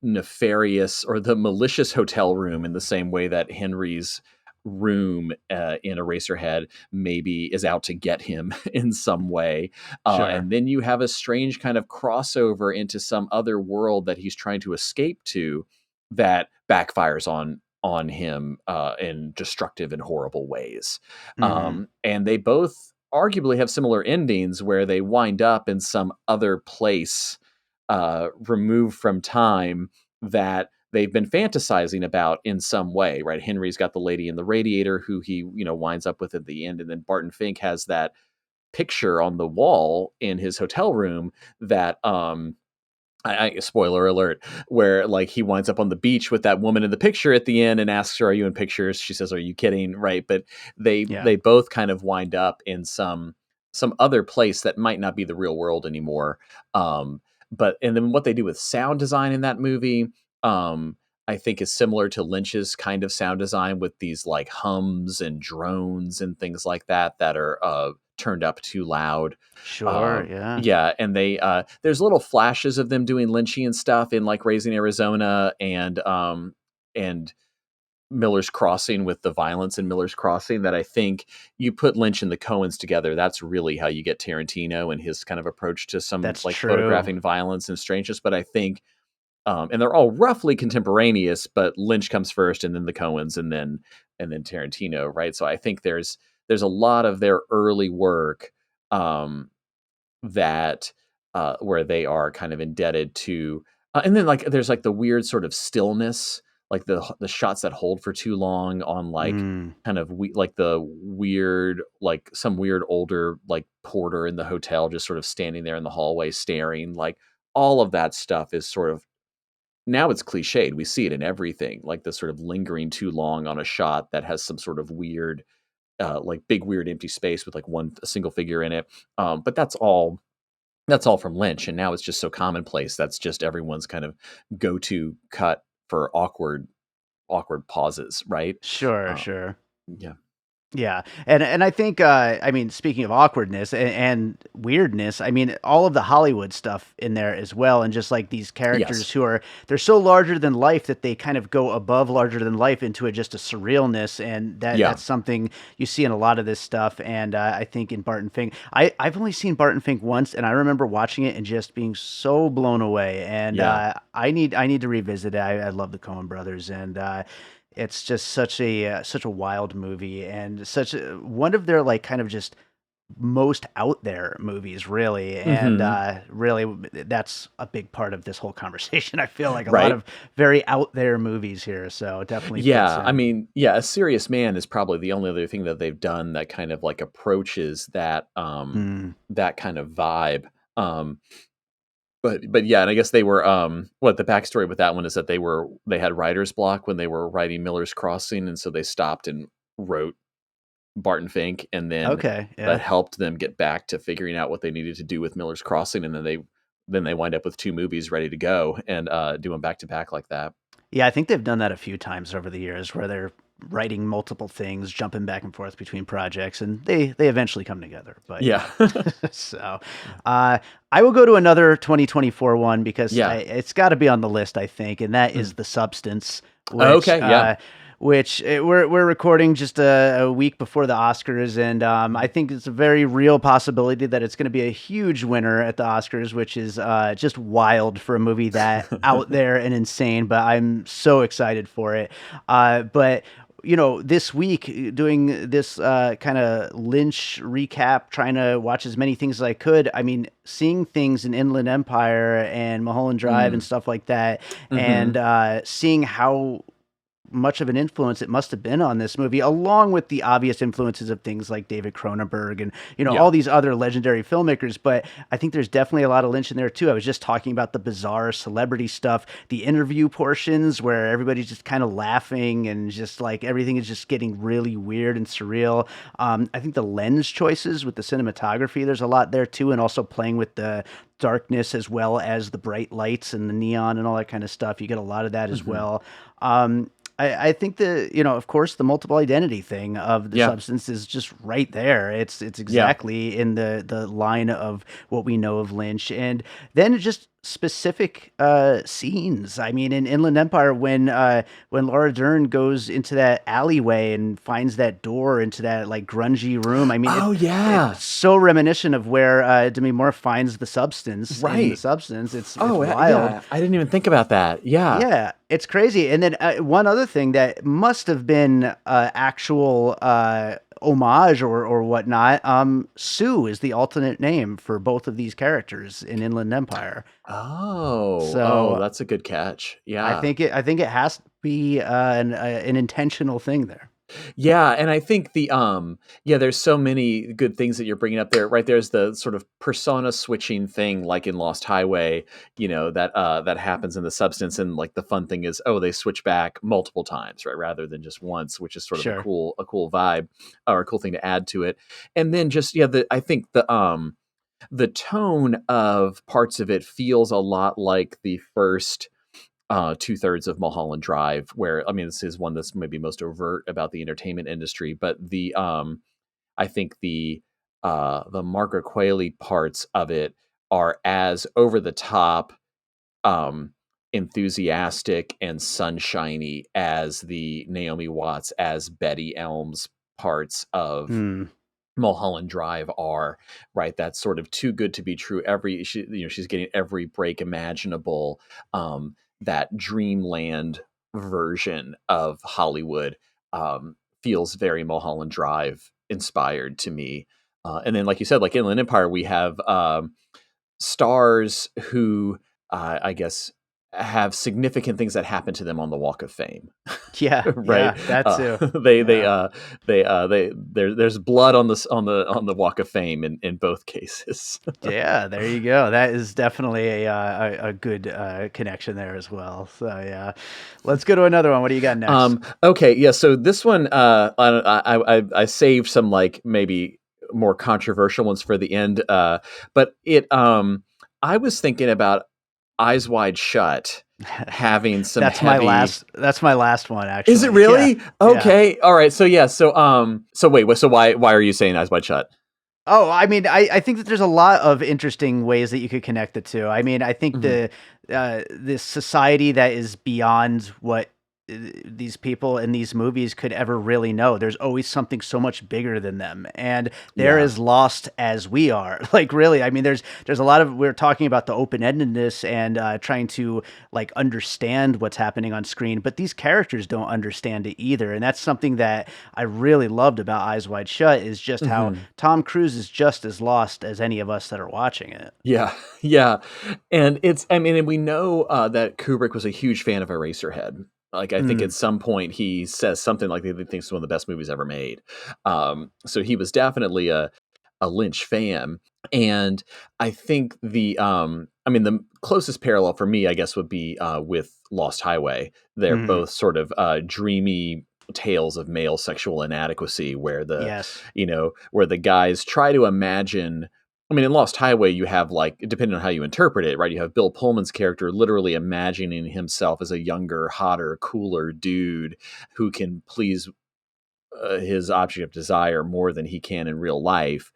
Speaker 2: nefarious or the malicious hotel room in the same way that Henry's room in Eraserhead maybe is out to get him in some way.
Speaker 1: Sure.
Speaker 2: And then you have a strange kind of crossover into some other world that he's trying to escape to that backfires on him in destructive and horrible ways.
Speaker 1: Hmm.
Speaker 2: And they both arguably have similar endings where they wind up in some other place removed from time that they've been fantasizing about in some way, right? Henry's got the lady in the radiator who he, winds up with at the end, and then Barton Fink has that picture on the wall in his hotel room that spoiler alert, where like he winds up on the beach with that woman in the picture at the end and asks her, "Are you in pictures?" She says, "Are you kidding?" Right? But
Speaker 1: Yeah,
Speaker 2: they both kind of wind up in some other place that might not be the real world anymore. But and then what they do with sound design in that movie, I think is similar to Lynch's kind of sound design with these like hums and drones and things like that are turned up too loud.
Speaker 1: sure, yeah.
Speaker 2: Yeah, and they there's little flashes of them doing Lynchian stuff in like Raising Arizona and Miller's Crossing with the violence in Miller's Crossing that I think you put Lynch and the Coens together. That's really how you get Tarantino and his kind of approach to some
Speaker 1: That's
Speaker 2: like
Speaker 1: true.
Speaker 2: photographing violence and strangeness. But I think and they're all roughly contemporaneous, but Lynch comes first and then the Coens and then Tarantino, right? So I think there's a lot of their early work um that where they are kind of indebted to and then like there's like the weird sort of stillness, like the shots that hold for too long on like
Speaker 1: Mm.
Speaker 2: kind of like the weird like some weird older like porter in the hotel just sort of standing there in the hallway staring, like all of that stuff is sort of now it's cliched, we see it in everything, like the sort of lingering too long on a shot that has some sort of weird like big weird empty space with like a single figure in it. But that's all from Lynch, and now it's just so commonplace. That's just everyone's kind of go-to cut for awkward pauses, right?
Speaker 1: Sure,
Speaker 2: Uh,
Speaker 1: sure.
Speaker 2: yeah.
Speaker 1: Yeah, and I think I mean, speaking of awkwardness and weirdness, I mean all of the Hollywood stuff in there as well, and just like these characters
Speaker 2: Yes.
Speaker 1: who are they're so larger than life that they kind of go above larger than life into just a surrealness, and
Speaker 2: Yeah.
Speaker 1: that's something you see in a lot of this stuff. And I think in Barton Fink, I've only seen Barton Fink once, and I remember watching it and just being so blown away. And
Speaker 2: Yeah.
Speaker 1: I need to revisit it. I love the Coen Brothers, and it's just such a wild movie and such one of their like kind of just most out there movies, really. And
Speaker 2: Mhm.
Speaker 1: really, that's a big part of this whole conversation. I feel like a lot
Speaker 2: Right?
Speaker 1: of very out there movies here, so it definitely fits
Speaker 2: Yeah, I
Speaker 1: in.
Speaker 2: mean, yeah, A Serious Man is probably the only other thing that they've done that kind of, like, approaches
Speaker 1: Mm.
Speaker 2: that kind of vibe. Um, but yeah, and I guess they were, the backstory with that one is that they had writer's block when they were writing Miller's Crossing, and so they stopped and wrote Barton Fink, and then
Speaker 1: Okay,
Speaker 2: that
Speaker 1: yeah.
Speaker 2: helped them get back to figuring out what they needed to do with Miller's Crossing, and then they wind up with 2 movies ready to go and, do 'em back to back like that.
Speaker 1: Yeah, I think they've done that a few times over the years where they're writing multiple things, jumping back and forth between projects, and they eventually come together. But
Speaker 2: Yeah.
Speaker 1: yeah. So, uh, I will go to another 2024 one because
Speaker 2: Yeah.
Speaker 1: it's got to be on the list, I think, and that is
Speaker 2: Mm.
Speaker 1: The Substance,
Speaker 2: Okay, yeah.
Speaker 1: we're recording just a week before the Oscars, and I think it's a very real possibility that it's going to be a huge winner at the Oscars, which is just wild for a movie that out there and insane. But I'm so excited for it. But this week doing this kind of Lynch recap, trying to watch as many things as I could. I mean, seeing things in Inland Empire and Mulholland Drive and
Speaker 2: Mm.
Speaker 1: stuff like that, and
Speaker 2: Mhm.
Speaker 1: seeing how much of an influence it must have been on this movie, along with the obvious influences of things like David Cronenberg and
Speaker 2: Yeah.
Speaker 1: all these other legendary filmmakers. But I think there's definitely a lot of Lynch in there too. I was just talking about the bizarre celebrity stuff, the interview portions where everybody's just kind of laughing and just like everything is just getting really weird and surreal. I think the lens choices with the cinematography, there's a lot there too, and also playing with the darkness as well as the bright lights and the neon and all that kind of stuff. You get a lot of that as
Speaker 2: Mhm.
Speaker 1: well. I think of course, the multiple identity thing of The
Speaker 2: Yeah.
Speaker 1: Substance is just right there. It's
Speaker 2: Yeah.
Speaker 1: exactly in the line of what we know of Lynch, and then just specific scenes. I mean, in Inland Empire, when Laura Dern goes into that alleyway and finds that door into that like grungy room. I mean,
Speaker 2: Oh yeah,
Speaker 1: it's so reminiscent of where Demi Moore finds the substance in the
Speaker 2: right.
Speaker 1: substance. It's
Speaker 2: Oh
Speaker 1: wild.
Speaker 2: yeah, I didn't even think about that. Yeah.
Speaker 1: Yeah, it's crazy. And then one other thing that must have been actual homage or whatnot. Sue is the alternate name for both of these characters in Inland Empire.
Speaker 2: Oh,
Speaker 1: So
Speaker 2: that's a good catch. Yeah.
Speaker 1: I think it has to be an intentional thing there.
Speaker 2: Yeah, and I think yeah, there's so many good things that you're bringing up there. Right, there's the sort of persona switching thing, like in Lost Highway, that happens in the substance, and like the fun thing is, oh, they switch back multiple times, right, rather than just once, which is sort of
Speaker 1: Sure.
Speaker 2: a cool vibe or a cool thing to add to it. And then just yeah, I think the tone of parts of it feels a lot like the first two-thirds of Mulholland Drive, where I mean, this is one that's maybe most overt about the entertainment industry, but I think the Margaret Qualley parts of it are as over the top, um, enthusiastic and sunshiny as the Naomi Watts as Betty Elms parts of
Speaker 1: Hmm.
Speaker 2: Mulholland Drive are, right? That's sort of too good to be true. She's getting every break imaginable. That dreamland version of Hollywood feels very Mulholland Drive inspired to me. And then, like you said, like Inland Empire, we have stars who I guess have significant things that happen to them on the Walk of Fame.
Speaker 1: Yeah,
Speaker 2: Right?
Speaker 1: yeah, that too.
Speaker 2: They
Speaker 1: Yeah.
Speaker 2: there's blood on the Walk of Fame in both cases.
Speaker 1: Yeah, there you go. That is definitely a good connection there as well. So yeah, let's go to another one. What do you got next?
Speaker 2: Okay, yeah. So this one, I saved some like maybe more controversial ones for the end. But I was thinking about Eyes Wide Shut having some heavy.
Speaker 1: That's my last one
Speaker 2: Is it
Speaker 1: actually. Yeah.
Speaker 2: really?
Speaker 1: Yeah.
Speaker 2: Okay. All right. So yeah. So wait. So why are you saying Eyes Wide Shut?
Speaker 1: Oh, I mean, I think that there's a lot of interesting ways that you could connect the two. I mean, I think
Speaker 2: Hmm.
Speaker 1: this society that is beyond what these people in these movies could ever really know. There's always something so much bigger than them, and they're
Speaker 2: Yeah.
Speaker 1: as lost as we are. Like, really, I mean, there's a lot of we're talking about the open endedness and trying to like understand what's happening on screen, but these characters don't understand it either, and that's something that I really loved about Eyes Wide Shut is just how
Speaker 2: Hmm.
Speaker 1: Tom Cruise is just as lost as any of us that are watching it.
Speaker 2: Yeah. Yeah. And I mean, and we know that Kubrick was a huge fan of Eraserhead. Like, I think at
Speaker 1: Mm,
Speaker 2: some point he says something like that he thinks it's one of the best movies ever made. So he was definitely a Lynch fan. And I think I mean, the closest parallel for me, I guess, would be with Lost Highway. They're
Speaker 1: mhm.
Speaker 2: both sort of dreamy tales of male sexual inadequacy where
Speaker 1: Yes.
Speaker 2: where the guys try to imagine. I mean, in Lost Highway, you have like, depending on how you interpret it, right? You have Bill Pullman's character literally imagining himself as a younger, hotter, cooler dude who can please his object of desire more than he can in real life.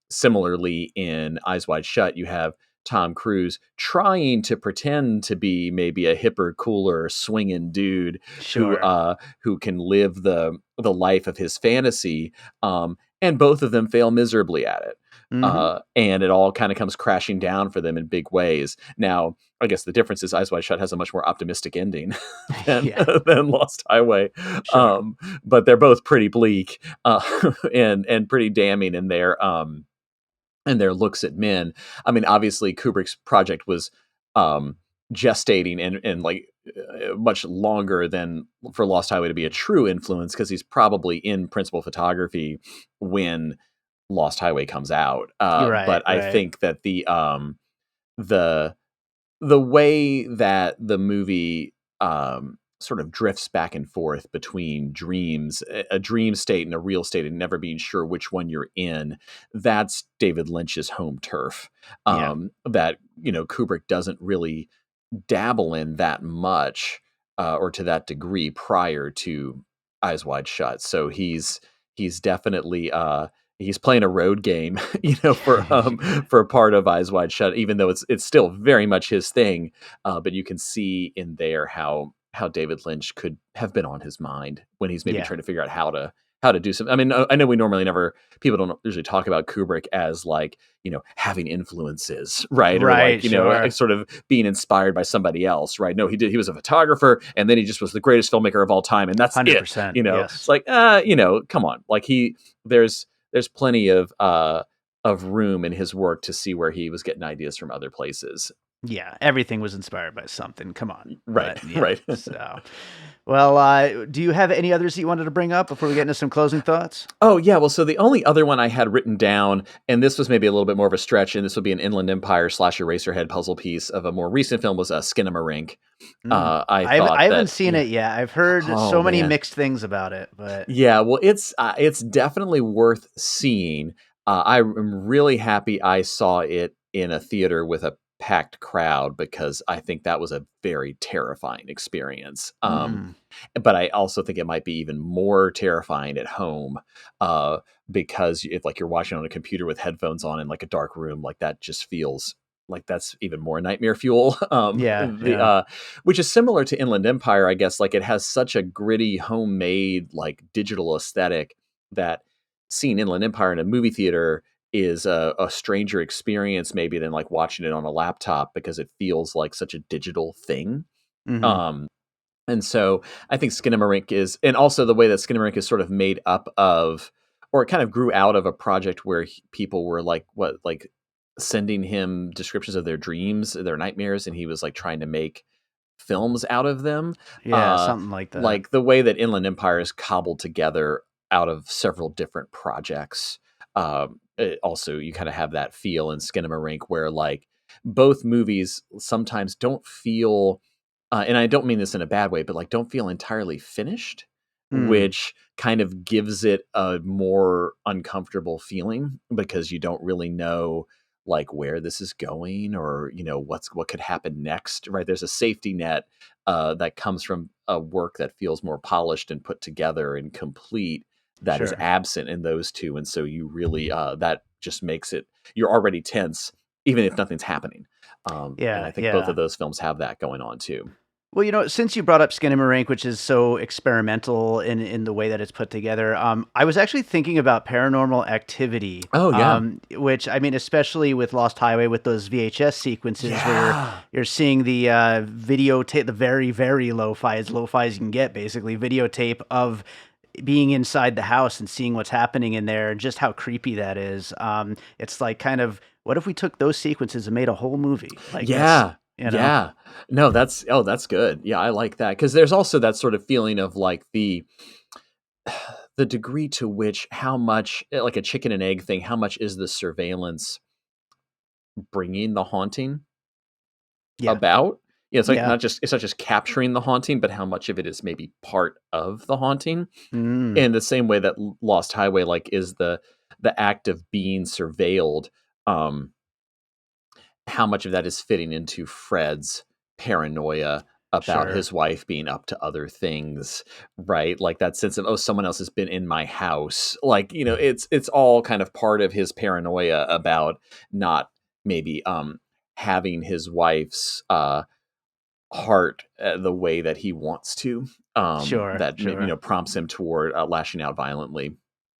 Speaker 2: Similarly, in Eyes Wide Shut, you have Tom Cruise trying to pretend to be maybe a hipper, cooler, swinging dude
Speaker 1: Sure.
Speaker 2: who can live the life of his fantasy, and both of them fail miserably at it.
Speaker 1: Mhm.
Speaker 2: And it all kind of comes crashing down for them in big ways. Now, I guess the difference is Eyes Wide Shut has a much more optimistic ending than
Speaker 1: Yeah.
Speaker 2: than Lost Highway,
Speaker 1: Sure.
Speaker 2: um, but they're both pretty bleak and pretty damning in their looks at men. I mean, obviously, Kubrick's project was um, gestating and like much longer than for Lost Highway to be a true influence because he's probably in principal photography when Lost Highway comes out.
Speaker 1: You're right,
Speaker 2: But I
Speaker 1: right.
Speaker 2: think that the the way that the movie sort of drifts back and forth between dreams, a dream state and a real state, and never being sure which one you're in, that's David Lynch's home turf.
Speaker 1: Yeah.
Speaker 2: That Kubrick doesn't really dabble in that much or to that degree prior to Eyes Wide Shut. So he's definitely he's playing a road game, for a part of Eyes Wide Shut, even though it's still very much his thing. But you can see in there how David Lynch could have been on his mind when he's maybe
Speaker 1: Yeah.
Speaker 2: trying to figure out how to do something. I mean, I know we normally never people don't usually talk about Kubrick as like having influences, right, or like
Speaker 1: Right, sure.
Speaker 2: sort of being inspired by somebody else, right? No, he was a photographer, and then he just was the greatest filmmaker of all time, and that's it.
Speaker 1: 100%.
Speaker 2: It's
Speaker 1: Yes.
Speaker 2: like come on, like there's plenty of room in his work to see where he was getting ideas from other places.
Speaker 1: Yeah, everything was inspired by something. Come on.
Speaker 2: Right,
Speaker 1: But yeah,
Speaker 2: right.
Speaker 1: so well, do you have any others that you wanted to bring up before we get into some closing thoughts?
Speaker 2: Oh yeah, well, so the only other one I had written down, and this was maybe a little bit more of a stretch, and this would be an Inland Empire / Eraserhead puzzle piece of a more recent film, was Skinamarink.
Speaker 1: Mm.
Speaker 2: I
Speaker 1: I
Speaker 2: thought
Speaker 1: haven't
Speaker 2: that,
Speaker 1: seen it yet. I've heard
Speaker 2: oh
Speaker 1: so many
Speaker 2: man,
Speaker 1: mixed things about it, but
Speaker 2: yeah, well, it's definitely worth seeing. I am really happy I saw it in a theater with a packed crowd because I think that was a very terrifying experience.
Speaker 1: mm,
Speaker 2: But I also think it might be even more terrifying at home, uh, because if like you're watching on a computer with headphones on in like a dark room, like that just feels like that's even more nightmare fuel.
Speaker 1: yeah,
Speaker 2: The
Speaker 1: yeah,
Speaker 2: Which is similar to Inland Empire, I guess. Like it has such a gritty, homemade, like digital aesthetic that seeing Inland Empire in a movie theater is a stranger experience maybe than like watching it on a laptop because it feels like such a digital thing.
Speaker 1: hmm,
Speaker 2: Um, and so I think Skinamarink is, and also the way that Skinamarink is sort of made up of, or it kind of grew out of a project where people were like, sending him descriptions of their dreams, their nightmares, and he was like trying to make films out of them.
Speaker 1: yeah,
Speaker 2: Uh,
Speaker 1: something like that.
Speaker 2: like the way that Inland Empire is cobbled together out of several different projects. Also, you kind of have that feel in Skinamarink where like both movies sometimes don't feel, and I don't mean this in a bad way, but like don't feel entirely finished,
Speaker 1: Mm,
Speaker 2: which kind of gives it a more uncomfortable feeling because you don't really know like where this is going or what could happen next, right? There's a safety net that comes from a work that feels more polished and put together and complete that is
Speaker 1: sure.
Speaker 2: absent in those two, and so you really that just makes it, you're already tense even if nothing's happening. And
Speaker 1: Yeah,
Speaker 2: I think both
Speaker 1: yeah.
Speaker 2: of those films have that going on too.
Speaker 1: Well, since you brought up Skinamarink, which is so experimental in the way that it's put together, I was actually thinking about Paranormal Activity,
Speaker 2: Oh yeah,
Speaker 1: which I mean, especially with Lost Highway, with those VHS sequences where
Speaker 2: yeah,
Speaker 1: you're seeing the videotape, the very very lo-fi, as lo-fi as you can get, basically videotape of being inside the house and seeing what's happening in there, and just how creepy that is. It's like kind of, what if we took those sequences and made a whole movie? Like that's
Speaker 2: yeah, yeah. No, that's good. Yeah, I like that because there's also that sort of feeling of like the degree to which how much, like a chicken and egg thing, how much is the surveillance bringing the haunting
Speaker 1: yeah,
Speaker 2: about? It's like
Speaker 1: yeah.
Speaker 2: it's not just capturing the haunting, but how much of it is maybe part of the haunting.
Speaker 1: Mm,
Speaker 2: In the same way that Lost Highway like is the act of being surveilled, um how much of that is fitting into Fred's paranoia about
Speaker 1: sure.
Speaker 2: his wife being up to other things, right? Like that sense of, oh, someone else has been in my house. Like, it's all kind of part of his paranoia about not maybe having his wife's heart the way that he wants to.
Speaker 1: Sure,
Speaker 2: That
Speaker 1: sure.
Speaker 2: prompts him toward lashing out violently.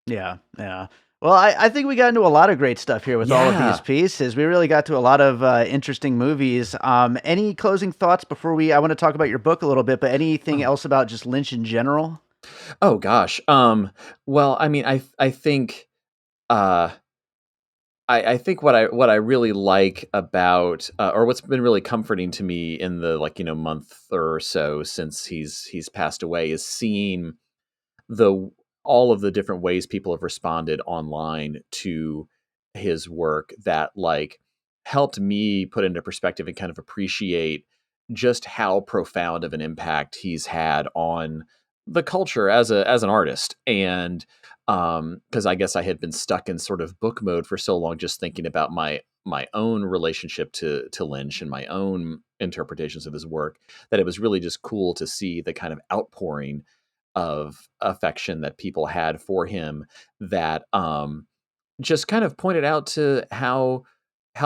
Speaker 1: Yeah, yeah. Well, I think we got into a lot of great stuff here with all of these
Speaker 2: Yeah.
Speaker 1: pieces. We really got to a lot of interesting movies. Any closing thoughts before I want to talk about your book a little bit, but anything
Speaker 2: Oh.
Speaker 1: else about just Lynch in general?
Speaker 2: Oh gosh. Well, I mean, I think uh I think what I really like about, or what's been really comforting to me in the like month or so since he's passed away, is seeing the all of the different ways people have responded online to his work that like helped me put into perspective and kind of appreciate just how profound of an impact he's had on the culture as an artist. And because I guess I had been stuck in sort of book mode for so long, just thinking about my own relationship to Lynch and my own interpretations of his work, that it was really just cool to see the kind of outpouring of affection that people had for him, that just kind of pointed out to how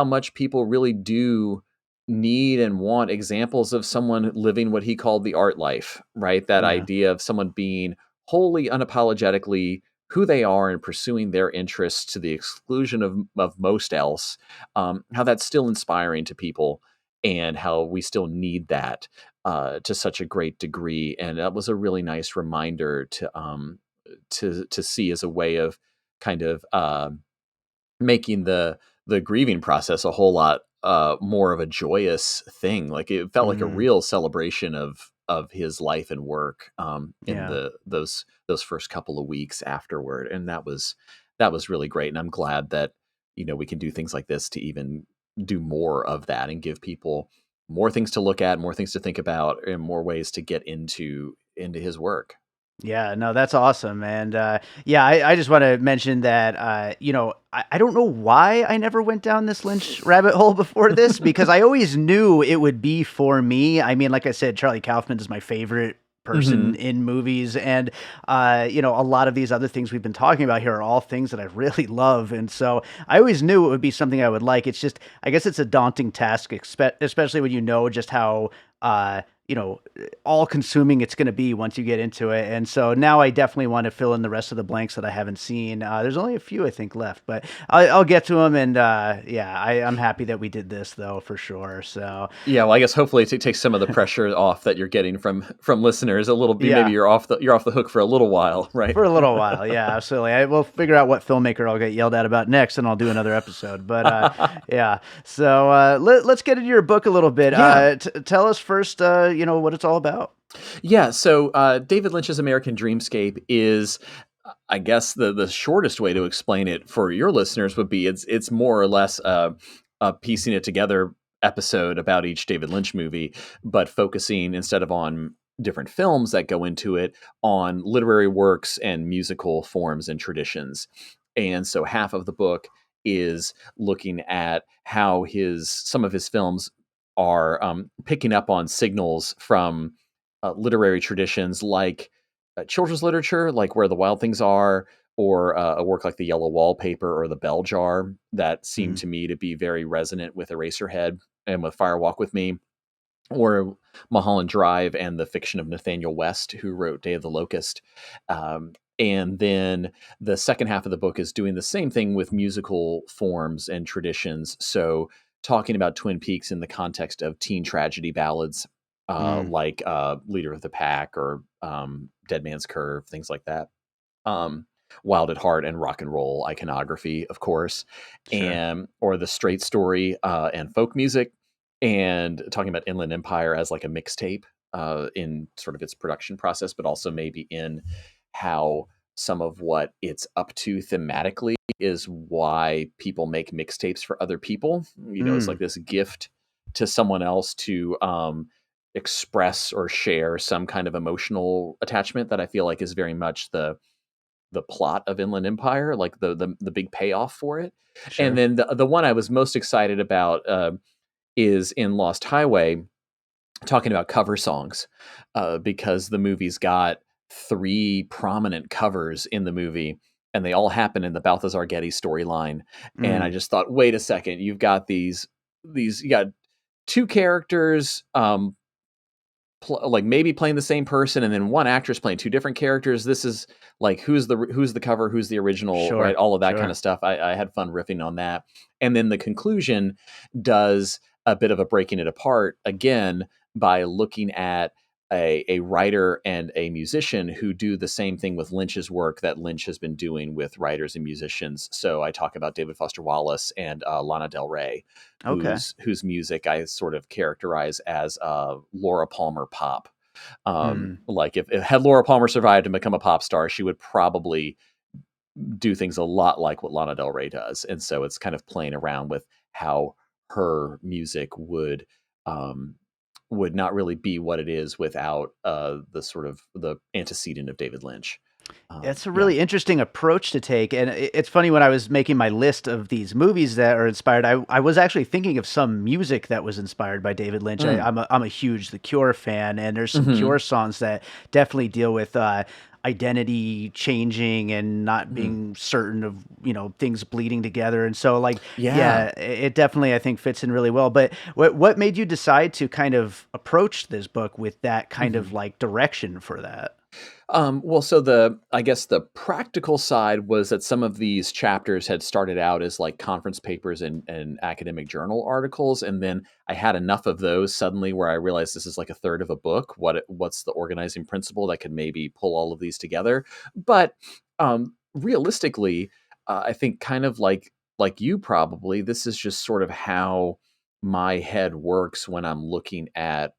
Speaker 2: much people really do need and want examples of someone living what he called the art life, right? That
Speaker 1: Yeah.
Speaker 2: idea of someone being wholly unapologetically who they are and pursuing their interests to the exclusion of most else, how that's still inspiring to people and how we still need that to such a great degree. And that was a really nice reminder to see as a way of kind of making the grieving process a whole lot more of a joyous thing. Like it felt like a
Speaker 1: Mhm.
Speaker 2: real celebration of his life and work in
Speaker 1: Yeah.
Speaker 2: those first couple of weeks afterward, and that was really great. And I'm glad that we can do things like this to even do more of that and give people more things to look at, more things to think about, and more ways to get into his work.
Speaker 1: Yeah, no, that's awesome. And yeah, I just want to mention that, I don't know why I never went down this Lynch rabbit hole before this because I always knew it would be for me. I mean, like I said, Charlie Kaufman is my favorite person
Speaker 2: Hmm.
Speaker 1: in movies. And, a lot of these other things we've been talking about here are all things that I really love. And so I always knew it would be something I would like. It's just, I guess it's a daunting task, especially when you know just how, uh, you know, all consuming it's going to be once you get into it. And so now I definitely want to fill in the rest of the blanks that I haven't seen. There's only a few I think left, but I'll get to them. And yeah, I'm happy that we did this though for sure. So
Speaker 2: Yeah, well, I guess hopefully it takes some of the pressure off that you're getting from listeners a little bit. Maybe
Speaker 1: yeah,
Speaker 2: you're off the hook for a little while, right?
Speaker 1: for a little while. Yeah, absolutely. I will figure out what filmmaker I'll get yelled at about next, and I'll do another episode. But yeah, so let's get into your book a little bit.
Speaker 2: Yeah.
Speaker 1: Tell us first, what it's all about.
Speaker 2: Yeah, so David Lynch's American Dreamscape is, I guess, the shortest way to explain it for your listeners would be it's more or less a piecing it together episode about each David Lynch movie, but focusing instead of on different films that go into it, on literary works and musical forms and traditions. And so half of the book is looking at how his some of his films are picking up on signals from literary traditions like children's literature, like Where the Wild Things Are, or a work like The Yellow Wallpaper or The Bell Jar, that seemed
Speaker 1: Mm,
Speaker 2: to me to be very resonant with Eraserhead and with Fire Walk with Me, or Mulholland Drive and the fiction of Nathaniel West, who wrote Day of the Locust. And then the second half of the book is doing the same thing with musical forms and traditions. So, talking about Twin Peaks in the context of teen tragedy ballads,
Speaker 1: mm,
Speaker 2: like Leader of the Pack or Dead Man's Curve, things like that. Um, Wild at Heart and rock and roll iconography, of course,
Speaker 1: sure.
Speaker 2: and or the straight story and folk music, and talking about Inland Empire as like a mixtape in sort of its production process, but also maybe in how some of what it's up to thematically is why people make mixtapes for other people. It's like
Speaker 1: Mm,
Speaker 2: this gift to someone else to express or share some kind of emotional attachment that I feel like is very much the plot of Inland Empire, like the big payoff for it. And
Speaker 1: sure.
Speaker 2: then the one I was most excited about is in Lost Highway, talking about cover songs, because the movie's got three prominent covers in the movie, and they all happen in the Balthazar Getty storyline. And I
Speaker 1: Mm,
Speaker 2: just thought, wait a second, you've got these you got two characters like maybe playing the same person and then one actress playing two different characters. This is like who's the cover, who's the original, right?
Speaker 1: sure.
Speaker 2: All of that kind
Speaker 1: Sure.
Speaker 2: of stuff. I had fun riffing on that. And then the conclusion does a bit of a breaking it apart again by looking at a writer and a musician who do the same thing with Lynch's work that Lynch has been doing with writers and musicians. So I talk about David Foster Wallace and Lana Del Rey,
Speaker 1: Okay.
Speaker 2: whose music I sort of characterize as Laura Palmer pop.
Speaker 1: Mm.
Speaker 2: Like if had Laura Palmer survived and become a pop star, she would probably do things a lot like what Lana Del Rey does. And so it's kind of playing around with how her music um, would not really be what it is without the sort of the antecedent of David Lynch.
Speaker 1: It's a
Speaker 2: Yeah.
Speaker 1: really interesting approach to take, and it's funny when I was making my list of these movies that are inspired, I was actually thinking of some music that was inspired by David Lynch.
Speaker 2: Mm.
Speaker 1: I'm a huge The Cure fan, and there's some
Speaker 2: Hmm.
Speaker 1: Cure songs that definitely deal with identity changing and not
Speaker 2: Mm.
Speaker 1: being certain of, things bleeding together. And so like,
Speaker 2: Yeah.
Speaker 1: yeah, it definitely, I think, fits in really well. But what made you decide to kind of approach this book with that kind of
Speaker 2: Mhm.
Speaker 1: like direction for that?
Speaker 2: Well, so I guess the practical side was that some of these chapters had started out as like conference papers and academic journal articles, and then I had enough of those suddenly where I realized this is like a third of a book. What's the organizing principle that could maybe pull all of these together? But realistically, I think kind of like you probably, this is just sort of how my head works when I'm looking at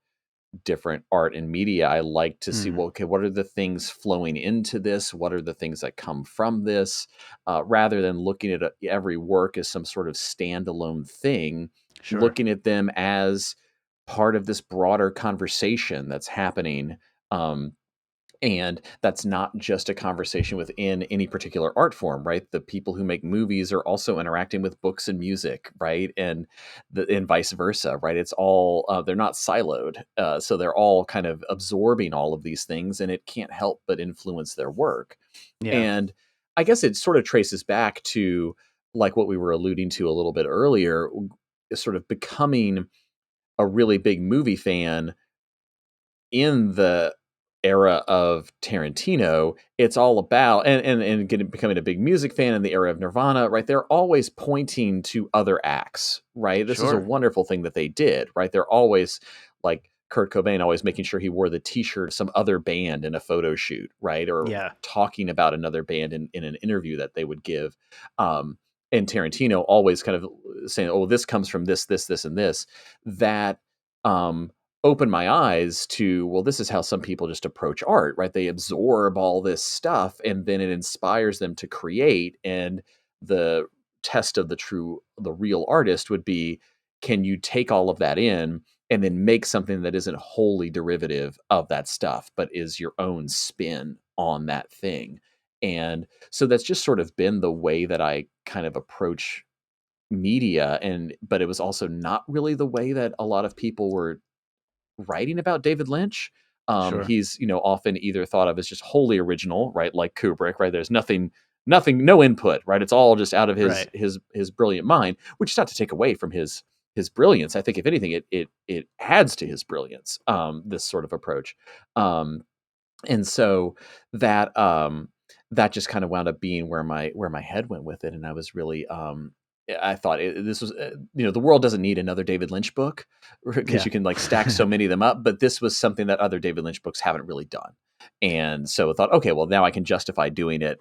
Speaker 2: different art and media. I like to see,
Speaker 1: Mm,
Speaker 2: well, okay, what are the things flowing into this? What are the things that come from this? Rather than looking at every work as some sort of standalone thing,
Speaker 1: sure.
Speaker 2: looking at them as part of this broader conversation that's happening. Um, and that's not just a conversation within any particular art form, right? The people who make movies are also interacting with books and music, right? And vice versa, right? It's all they're not siloed, so they're all kind of absorbing all of these things, and it can't help but influence their work.
Speaker 1: Yeah,
Speaker 2: And I guess it sort of traces back to like what we were alluding to a little bit earlier, sort of becoming a really big movie fan in the era of Tarantino. It's all about becoming a big music fan in the era of Nirvana, right? They're always pointing to other acts, right? This is a
Speaker 1: sure.
Speaker 2: wonderful thing that they did, right? They're always like Kurt Cobain always making sure he wore the t-shirt of some other band in a photo shoot, right? Or
Speaker 1: Yeah,
Speaker 2: talking about another band in an interview that they would give. Um, and Tarantino always kind of saying, oh, this comes from this, and this. That um opened my eyes to, well, this is how some people just approach art, right? They absorb all this stuff and then it inspires them to create. And the test of the real artist would be, can you take all of that in and then make something that isn't wholly derivative of that stuff, but is your own spin on that thing? And so that's just sort of been the way that I kind of approach media. But it was also not really the way that a lot of people were writing about David Lynch.
Speaker 1: sure.
Speaker 2: He's often either thought of as just wholly original, right, like Kubrick, right? There's nothing, no input, right? It's all just out of his
Speaker 1: Right.
Speaker 2: his brilliant mind, which is not to take away from his brilliance. I think if anything, it adds to his brilliance. This sort of approach, and so that that just kind of wound up being where my head went with it, and I was really I thought this was the world doesn't need another David Lynch book because
Speaker 1: Yeah.
Speaker 2: you can like stack so many of them up, but this was something that other David Lynch books haven't really done. And so I thought, okay, well now I can justify doing it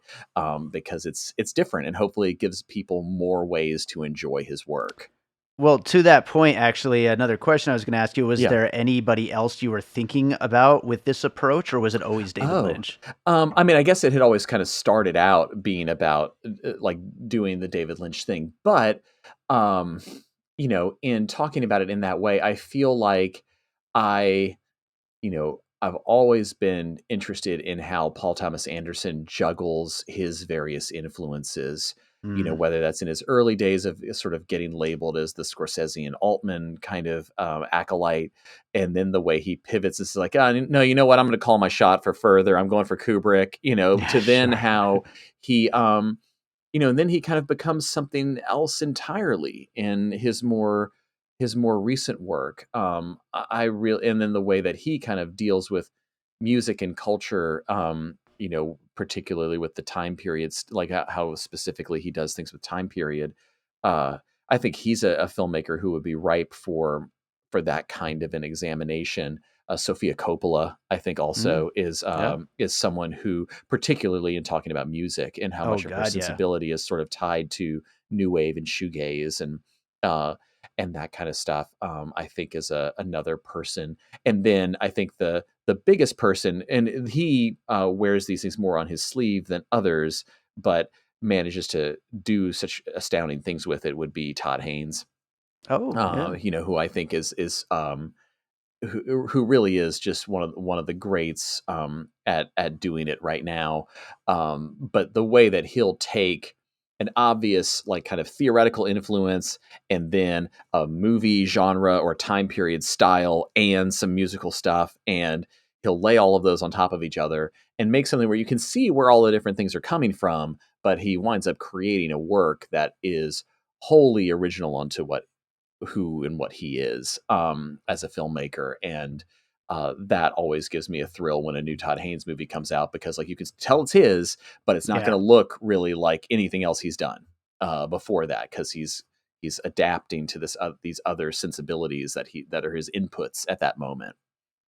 Speaker 2: because it's different, and hopefully it gives people more ways to enjoy his work.
Speaker 1: Well, to that point, actually, another question I was going to ask you, was
Speaker 2: Yeah.
Speaker 1: there anybody else you were thinking about with this approach, or was it always David
Speaker 2: Oh,
Speaker 1: Lynch?
Speaker 2: I mean, I guess it had always kind of started out being about like doing the David Lynch thing, but um, in talking about it in that way, I feel like I I've always been interested in how Paul Thomas Anderson juggles his various influences,
Speaker 1: Mm,
Speaker 2: whether that's in his early days of sort of getting labeled as the Scorsese and Altman kind of acolyte, and then the way he pivots is like, oh, no, you know what? I'm going to call my shot for further. I'm going for Kubrick,
Speaker 1: yeah,
Speaker 2: to then
Speaker 1: sure.
Speaker 2: how he, and then he kind of becomes something else entirely in his more recent work. I really, and then the way that he kind of deals with music and culture, particularly with the time periods, like how specifically he does things with time period. Uh, I think he's a filmmaker who would be ripe for that kind of an examination. Sofia Coppola, I think,
Speaker 1: Mm,
Speaker 2: also
Speaker 1: yeah.
Speaker 2: is someone who, particularly in talking about music and how
Speaker 1: Oh,
Speaker 2: much of her
Speaker 1: God, yeah.
Speaker 2: sensibility is sort of tied to new wave and shoegaze uh, and that kind of stuff. I think is another person, and then I think the biggest person, and he wears these things more on his sleeve than others, but manages to do such astounding things with it, would be Todd Haynes.
Speaker 1: Oh, yeah.
Speaker 2: Who I think is who really is just one of the greats at doing it right now. But the way that he'll take an obvious like kind of theoretical influence and then a movie genre or time period style and some musical stuff, and he'll lay all of those on top of each other and make something where you can see where all the different things are coming from, but he winds up creating a work that is wholly original onto who and what he is as a filmmaker. And that always gives me a thrill when a new Todd Haynes movie comes out, because like you can tell it's his, but it's not
Speaker 1: Yeah.
Speaker 2: going to look really like anything else he's done before that, because he's adapting to these other sensibilities that are his inputs at that moment.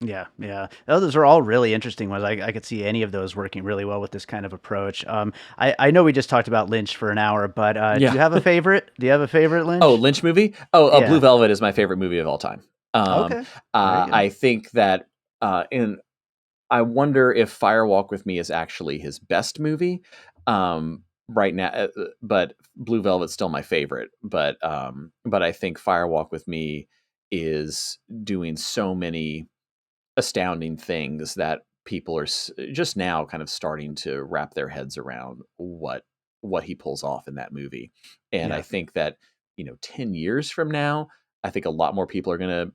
Speaker 1: Yeah, yeah. Those are all really interesting ones. I could see any of those working really well with this kind of approach. I know we just talked about Lynch for an hour, but do
Speaker 2: Yeah.
Speaker 1: you have a favorite? Do you have a favorite Lynch?
Speaker 2: Oh, Lynch movie? Blue
Speaker 1: Yeah.
Speaker 2: Velvet is my favorite movie of all time.
Speaker 1: Okay. Very good.
Speaker 2: I think that in I wonder if Firewalk with Me is actually his best movie right now, but Blue Velvet's still my favorite. But I think Firewalk with Me is doing so many astounding things that people are just now kind of starting to wrap their heads around what he pulls off in that movie. And I
Speaker 1: Yeah.
Speaker 2: think that 10 years from now, I think a lot more people are going to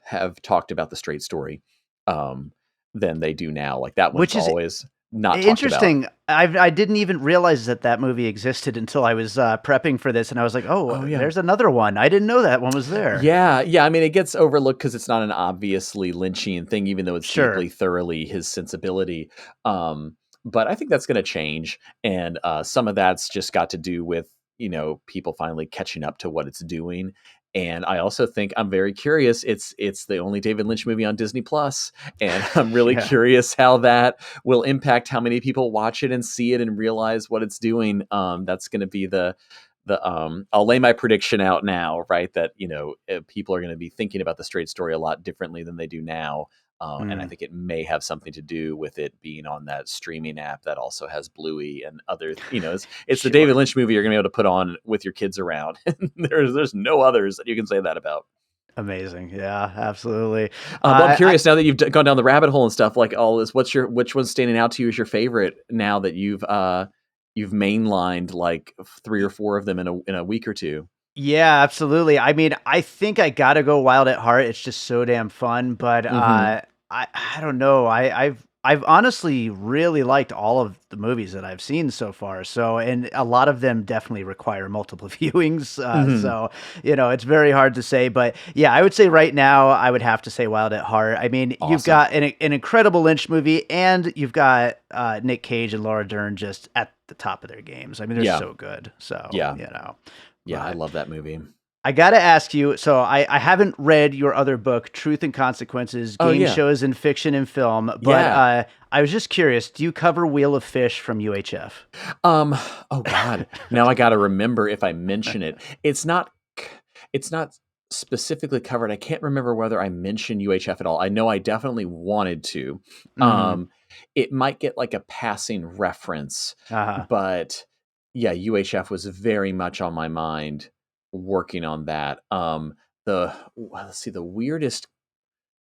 Speaker 2: have talked about the Straight Story than they do now. Like that one's
Speaker 1: Which is
Speaker 2: always not talked about.
Speaker 1: interesting. I didn't even realize that movie existed until I was prepping for this, and I was like,
Speaker 2: Oh
Speaker 1: "Oh,
Speaker 2: yeah.
Speaker 1: there's another one. I didn't know that one was there."
Speaker 2: Yeah. I mean, it gets overlooked because it's not an obviously Lynchian thing, even though it's
Speaker 1: Sure.
Speaker 2: deeply, thoroughly his sensibility. But I think that's going to change, and some of that's just got to do with people finally catching up to what it's doing. And I also think, I'm very curious. It's the only David Lynch movie on Disney Plus, and I'm really
Speaker 1: Yeah.
Speaker 2: curious how that will impact how many people watch it and see it and realize what it's doing. That's going to be the I'll lay my prediction out now, right? That people are going to be thinking about the Straight Story a lot differently than they do now. And I think it may have something to do with it being on that streaming app that also has Bluey and other, it's the
Speaker 1: Sure.
Speaker 2: David Lynch movie you're going to be able to put on with your kids around. there's no others that you can say that about.
Speaker 1: Amazing. Yeah, absolutely.
Speaker 2: But I'm curious, now that you've gone down the rabbit hole and stuff like all this, which one's standing out to you as your favorite now that you've mainlined like 3 or 4 of them in a week or two?
Speaker 1: Yeah, absolutely. I mean, I think I gotta go Wild at Heart. It's just so damn fun. But
Speaker 2: Mm-hmm.
Speaker 1: I don't know. I've honestly really liked all of the movies that I've seen so far. So, and a lot of them definitely require multiple viewings.
Speaker 2: Mm-hmm.
Speaker 1: So, it's very hard to say. But yeah, I would say right now I would have to say Wild at Heart. I mean, you've
Speaker 2: Awesome.
Speaker 1: got an incredible Lynch movie, and you've got Nick Cage and Laura Dern just at the top of their games. I mean, they're
Speaker 2: Yeah.
Speaker 1: so good. So,
Speaker 2: Yeah. Yeah, I
Speaker 1: But
Speaker 2: love that movie.
Speaker 1: I gotta ask you. So I haven't read your other book, Truth and Consequences:
Speaker 2: Oh,
Speaker 1: Game
Speaker 2: yeah.
Speaker 1: Shows in Fiction and Film. But
Speaker 2: Yeah.
Speaker 1: I was just curious. Do you cover Wheel of Fish from UHF?
Speaker 2: Oh God. Now I got to remember if I mention it. It's not specifically covered. I can't remember whether I mentioned UHF at all. I know I definitely wanted to.
Speaker 1: Hmm.
Speaker 2: It might get like a passing reference,
Speaker 1: Uh-huh.
Speaker 2: but yeah, UHF was very much on my mind working on that. Let's see, the weirdest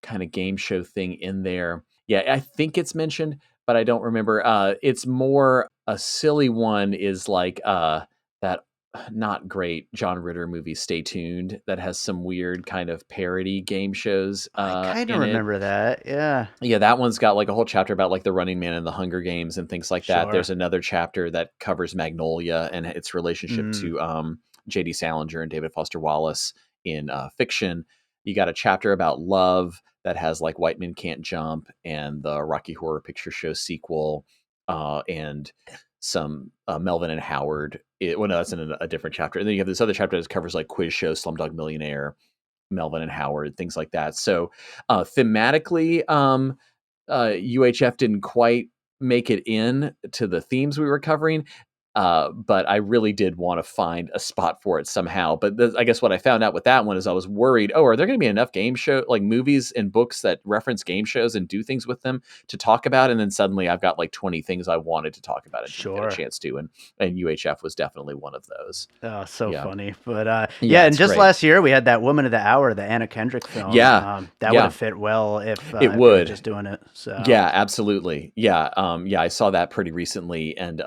Speaker 2: kind of game show thing in there. Yeah, I think it's mentioned, but I don't remember. It's more a silly one is like that not great John Ritter movie Stay Tuned that has some weird kind of parody game shows
Speaker 1: I kind of
Speaker 2: in it.
Speaker 1: remember that. Yeah.
Speaker 2: Yeah, that one's got like a whole chapter about like the Running Man and the Hunger Games and things like that.
Speaker 1: Sure.
Speaker 2: There's another chapter that covers Magnolia and its relationship
Speaker 1: Mm.
Speaker 2: to J.D. Salinger and David Foster Wallace in fiction. You got a chapter about love that has like White Men Can't Jump and the Rocky Horror Picture Show sequel, and some Melvin and Howard. Well, no, that's in a different chapter. And then you have this other chapter that covers like quiz shows, Slumdog Millionaire, Melvin and Howard, things like that. So thematically, UHF didn't quite make it in to the themes we were covering. But I really did want to find a spot for it somehow. But I guess what I found out with that one is I was worried, are there going to be enough game show, like movies and books that reference game shows and do things with them to talk about? And then suddenly I've got like 20 things I wanted to talk about and didn't get a
Speaker 1: Sure.
Speaker 2: chance to. And UHF was definitely one of those.
Speaker 1: Oh, so
Speaker 2: Yeah.
Speaker 1: funny. But
Speaker 2: Yeah,
Speaker 1: and
Speaker 2: it's
Speaker 1: just
Speaker 2: great.
Speaker 1: last year we had that Woman of the Hour, the Anna Kendrick film.
Speaker 2: Yeah.
Speaker 1: That would
Speaker 2: Yeah.
Speaker 1: have fit well if
Speaker 2: It
Speaker 1: they were
Speaker 2: would.
Speaker 1: just doing it. So
Speaker 2: Yeah, absolutely. Yeah. Yeah, I saw that pretty recently. And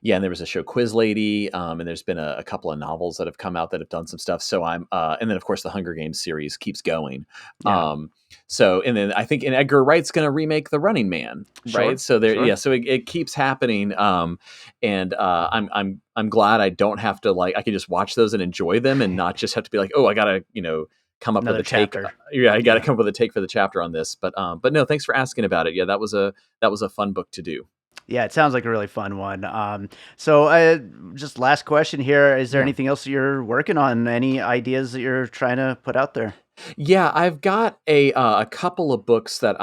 Speaker 2: yeah, and there was there's a show Quiz Lady, and there's been a couple of novels that have come out that have done some stuff. So and then of course the Hunger Games series keeps going.
Speaker 1: Yeah.
Speaker 2: So, and then I think and Edgar Wright's going to remake The Running Man, right?
Speaker 1: Sure.
Speaker 2: So there,
Speaker 1: Sure.
Speaker 2: yeah. So it keeps happening. And I'm glad I don't have to I can just watch those and enjoy them and not just have to be like, oh, I gotta come up with
Speaker 1: Another
Speaker 2: a take.
Speaker 1: chapter.
Speaker 2: Yeah, I got to
Speaker 1: Yeah.
Speaker 2: come up with a take for the chapter on this. But no, thanks for asking about it. Yeah, that was a fun book to do.
Speaker 1: Yeah, it sounds like a really fun one. So, just last question here: is there
Speaker 2: Yeah.
Speaker 1: anything else you're working on? Any ideas that you're trying to put out there?
Speaker 2: Yeah, I've got a couple of books that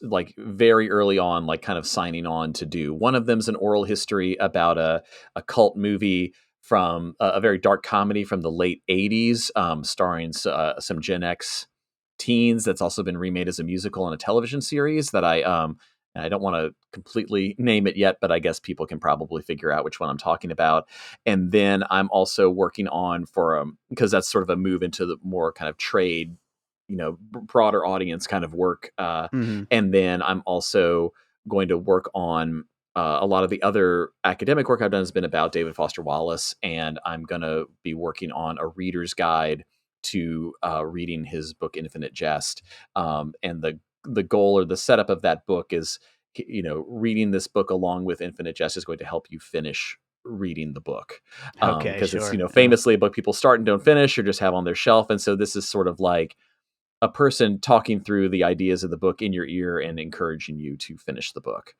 Speaker 2: like very early on, like kind of signing on to do. One of them's an oral history about a cult movie from a very dark comedy from the late '80s, starring some Gen X teens. That's also been remade as a musical and a television series that and I don't want to completely name it yet, but I guess people can probably figure out which one I'm talking about. And then I'm also working on because that's sort of a move into the more kind of trade, broader audience kind of work.
Speaker 1: Hmm.
Speaker 2: And then I'm also going to work on a lot of the other academic work I've done has been about David Foster Wallace, and I'm going to be working on a reader's guide to reading his book Infinite Jest. And the goal or the setup of that book is, reading this book along with Infinite Jest is going to help you finish reading the book,
Speaker 1: Okay,
Speaker 2: because it's
Speaker 1: sure. Yeah.
Speaker 2: famously a book people start and don't finish or just have on their shelf. And so this is sort of like a person talking through the ideas of the book in your ear and encouraging you to finish the book.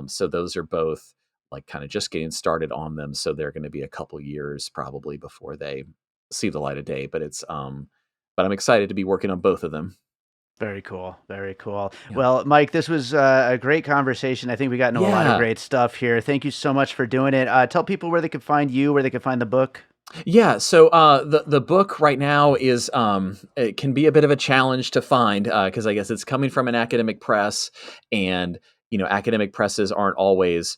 Speaker 2: So those are both like kind of just getting started on them. So they're going to be a couple years probably before they see the light of day. But I'm excited to be working on both of them.
Speaker 1: Very cool. Very cool.
Speaker 2: Yeah.
Speaker 1: Well, Mike, this was a great conversation. I think we got into a lot of
Speaker 2: Yeah.
Speaker 1: great stuff here. Thank you so much for doing it. Tell people where they can find you, where they can find the book.
Speaker 2: Yeah, so the book right now is it can be a bit of a challenge to find because I guess it's coming from an academic press, and academic presses aren't always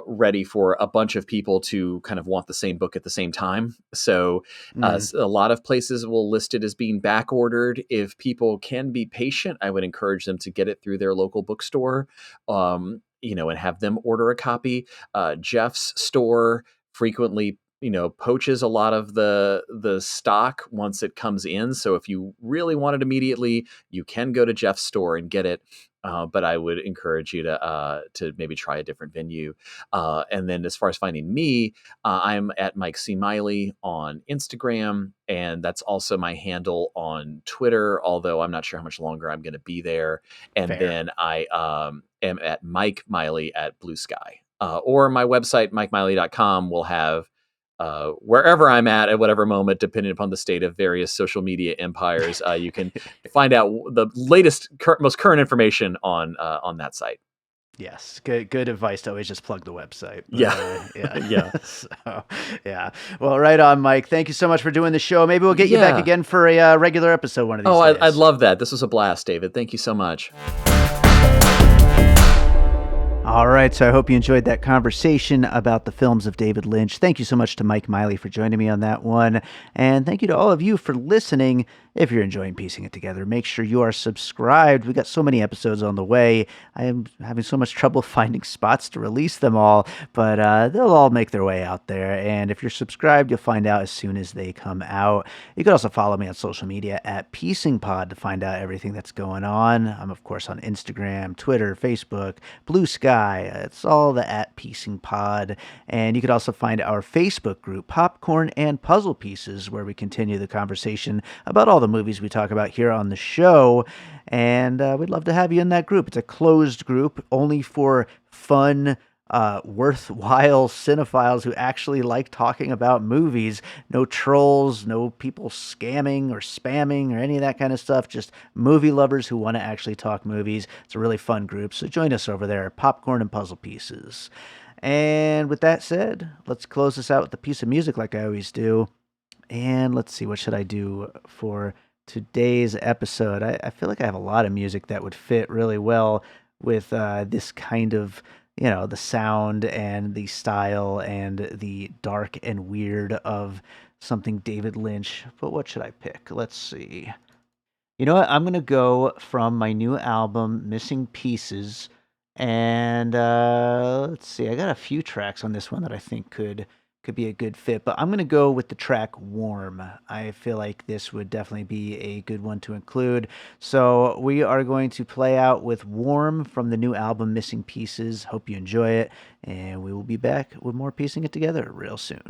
Speaker 2: ready for a bunch of people to kind of want the same book at the same time. So
Speaker 1: Hmm.
Speaker 2: a lot of places will list it as being back ordered. If people can be patient, I would encourage them to get it through their local bookstore, and have them order a copy. Jeff's store frequently poaches a lot of the stock once it comes in. So if you really want it immediately, you can go to Jeff's store and get it. But I would encourage you to maybe try a different venue. And then as far as finding me, I'm at Mike C. Miley on Instagram, and that's also my handle on Twitter, although I'm not sure how much longer I'm going to be there. And
Speaker 1: Fair.
Speaker 2: then I am at Mike Miley at Blue Sky. Or my website, mikemiley.com, will have wherever I'm at whatever moment, depending upon the state of various social media empires, you can find out the latest, most current information on that site.
Speaker 1: Yes, good advice to always just plug the website. But,
Speaker 2: Yeah,
Speaker 1: yeah.
Speaker 2: yeah,
Speaker 1: So, yeah. Well, right on, Mike. Thank you so much for doing the show. Maybe we'll get you back
Speaker 2: yeah.
Speaker 1: again for a regular episode one of these
Speaker 2: Oh, I'd
Speaker 1: days.
Speaker 2: love that. This was a blast, David. Thank you so much.
Speaker 1: All right, so I hope you enjoyed that conversation about the films of David Lynch. Thank you so much to Mike Miley for joining me on that one. And thank you to all of you for listening. If you're enjoying piecing it together, make sure you are subscribed. We got so many episodes on the way. I am having so much trouble finding spots to release them all, but they'll all make their way out there. And if you're subscribed, you'll find out as soon as they come out. You can also follow me on social media at PiecingPod to find out everything that's going on. I'm, of course, on Instagram, Twitter, Facebook, Blue Sky. It's all the at Piecing Pod. And you could also find our Facebook group, Popcorn and Puzzle Pieces, where we continue the conversation about all the movies we talk about here on the show. And we'd love to have you in that group. It's a closed group only for fun, worthwhile cinephiles who actually like talking about movies. No trolls, no people scamming or spamming or any of that kind of stuff. Just movie lovers who want to actually talk movies. It's a really fun group. So join us over there at Popcorn and Puzzle Pieces. And with that said, let's close this out with a piece of music like I always do. And let's see, what should I do for today's episode? I feel like I have a lot of music that would fit really well with this kind of, the sound and the style and the dark and weird of something David Lynch. But what should I pick? Let's see. You know what? I'm going to go from my new album, Missing Pieces, And let's see, I got a few tracks on this one that I think could be a good fit, but I'm gonna go with the track "Warm." I feel like this would definitely be a good one to include. So we are going to play out with "Warm" from the new album Missing Pieces. Hope you enjoy it, and we will be back with more piecing it together real soon.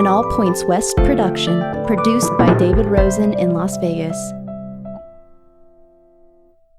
Speaker 3: an All Points West production, produced by David Rosen in Las Vegas.